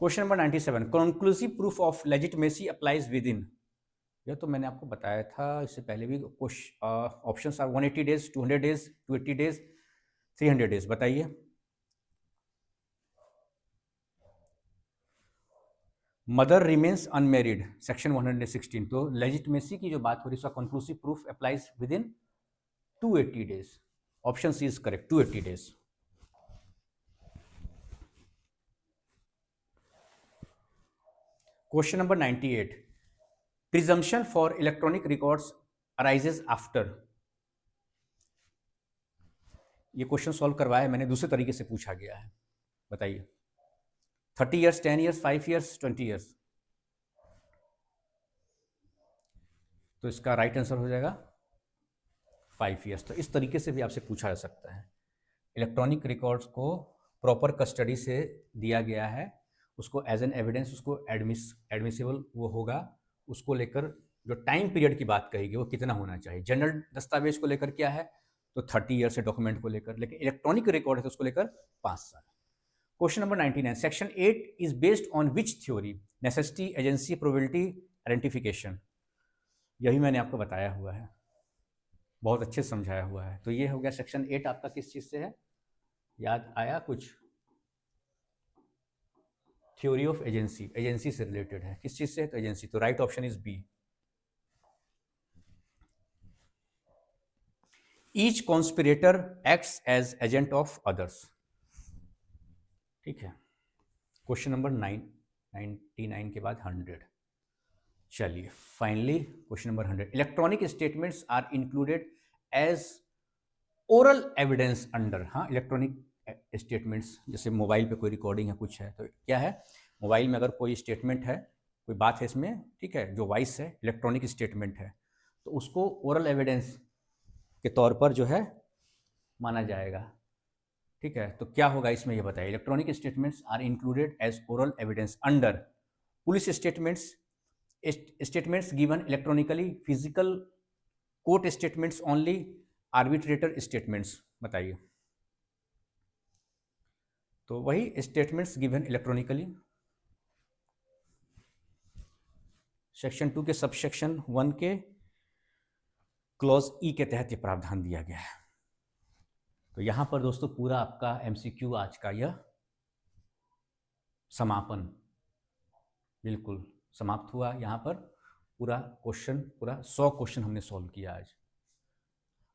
Question number 97, conclusive proof of legitimacy applies within. यह तो मैंने आपको बताया था इससे पहले भी। Options are 180 days, 200 days, 280 days, 300 days. बताइए। Mother remains unmarried, section 116। तो लेजिटिमेसी की जो बात हो रही है उसका conclusive proof applies within 280 days. Option C is correct, 280 days. Question number 98, presumption for electronic records arises after. ये क्वेश्चन सॉल्व करवाया मैंने, दूसरे तरीके से पूछा गया है। बताइए। 30 ईयर्स, 10 ईयर्स, 5 ईयर्स, 20 ईयर्स? तो इसका राइट आंसर हो जाएगा 5 ईयर्स। तो इस तरीके से भी आपसे पूछा जा सकता है। इलेक्ट्रॉनिक रिकॉर्ड्स को प्रॉपर कस्टडी से दिया गया है, उसको एज एन एविडेंस उसको एडमिसिबल वो होगा, उसको लेकर जो टाइम पीरियड की बात कही गई वो कितना होना चाहिए। जनरल दस्तावेज को लेकर क्या है तो 30 ईयर से डॉक्यूमेंट को लेकर, लेकिन इलेक्ट्रॉनिक रिकॉर्ड है तो उसको लेकर 5 साल। Question number 99, section 8 is based on which theory? Necessity, agency, probability, identification. यही मैंने आपको बताया हुआ है, बहुत अच्छे से समझाया हुआ है। तो ये हो गया सेक्शन 8 आपका किस चीज़ से है, याद आया कुछ? थ्योरी ऑफ एजेंसी, एजेंसी से रिलेटेड है। किस चीज़ से? तो एजेंसी। तो right option is B. Each conspirator acts as agent of others. ठीक है, क्वेश्चन नंबर 99 के बाद 100। चलिए finally question number 100, electronic statements are included as oral evidence under. हाँ, इलेक्ट्रॉनिक स्टेटमेंट्स, जैसे मोबाइल पे कोई रिकॉर्डिंग है, कुछ है, तो क्या है, मोबाइल में अगर कोई स्टेटमेंट है, कोई बात है इसमें, ठीक है, जो वॉइस है, इलेक्ट्रॉनिक स्टेटमेंट है, तो उसको ओरल एविडेंस के तौर पर जो है माना जाएगा। ठीक है, तो क्या होगा इसमें, ये बताइए। Electronic statements are included as oral evidence under police statements, statements given electronically, physical court statements only, arbitrator statements. बताइए। तो वही स्टेटमेंट्स गिवन इलेक्ट्रॉनिकली, सेक्शन 2 के सबसेक्शन 1 के क्लॉज ई के तहत ये प्रावधान दिया गया है। तो यहां पर दोस्तों पूरा आपका एमसीक्यू आज का यह समापन बिल्कुल समाप्त हुआ। यहाँ पर पूरा क्वेश्चन, पूरा 100 क्वेश्चन हमने सॉल्व किया आज।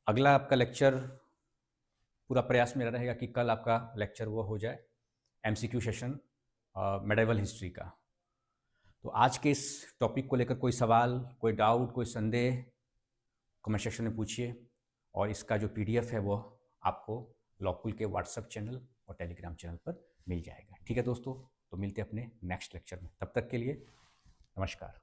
अगला आपका लेक्चर, पूरा प्रयास मेरा रहेगा कि कल आपका लेक्चर वो हो जाए एमसीक्यू सेशन मेडिवल हिस्ट्री का। तो आज के इस टॉपिक को लेकर कोई सवाल, कोई डाउट, कोई संदेह कमेंट सेक्शन में पूछिए, और इसका जो पीडीएफ है वो आपको लॉकुल के व्हाट्सएप चैनल और टेलीग्राम चैनल पर मिल जाएगा। ठीक है दोस्तों, तो मिलते हैं अपने नेक्स्ट लेक्चर में, तब तक के लिए नमस्कार।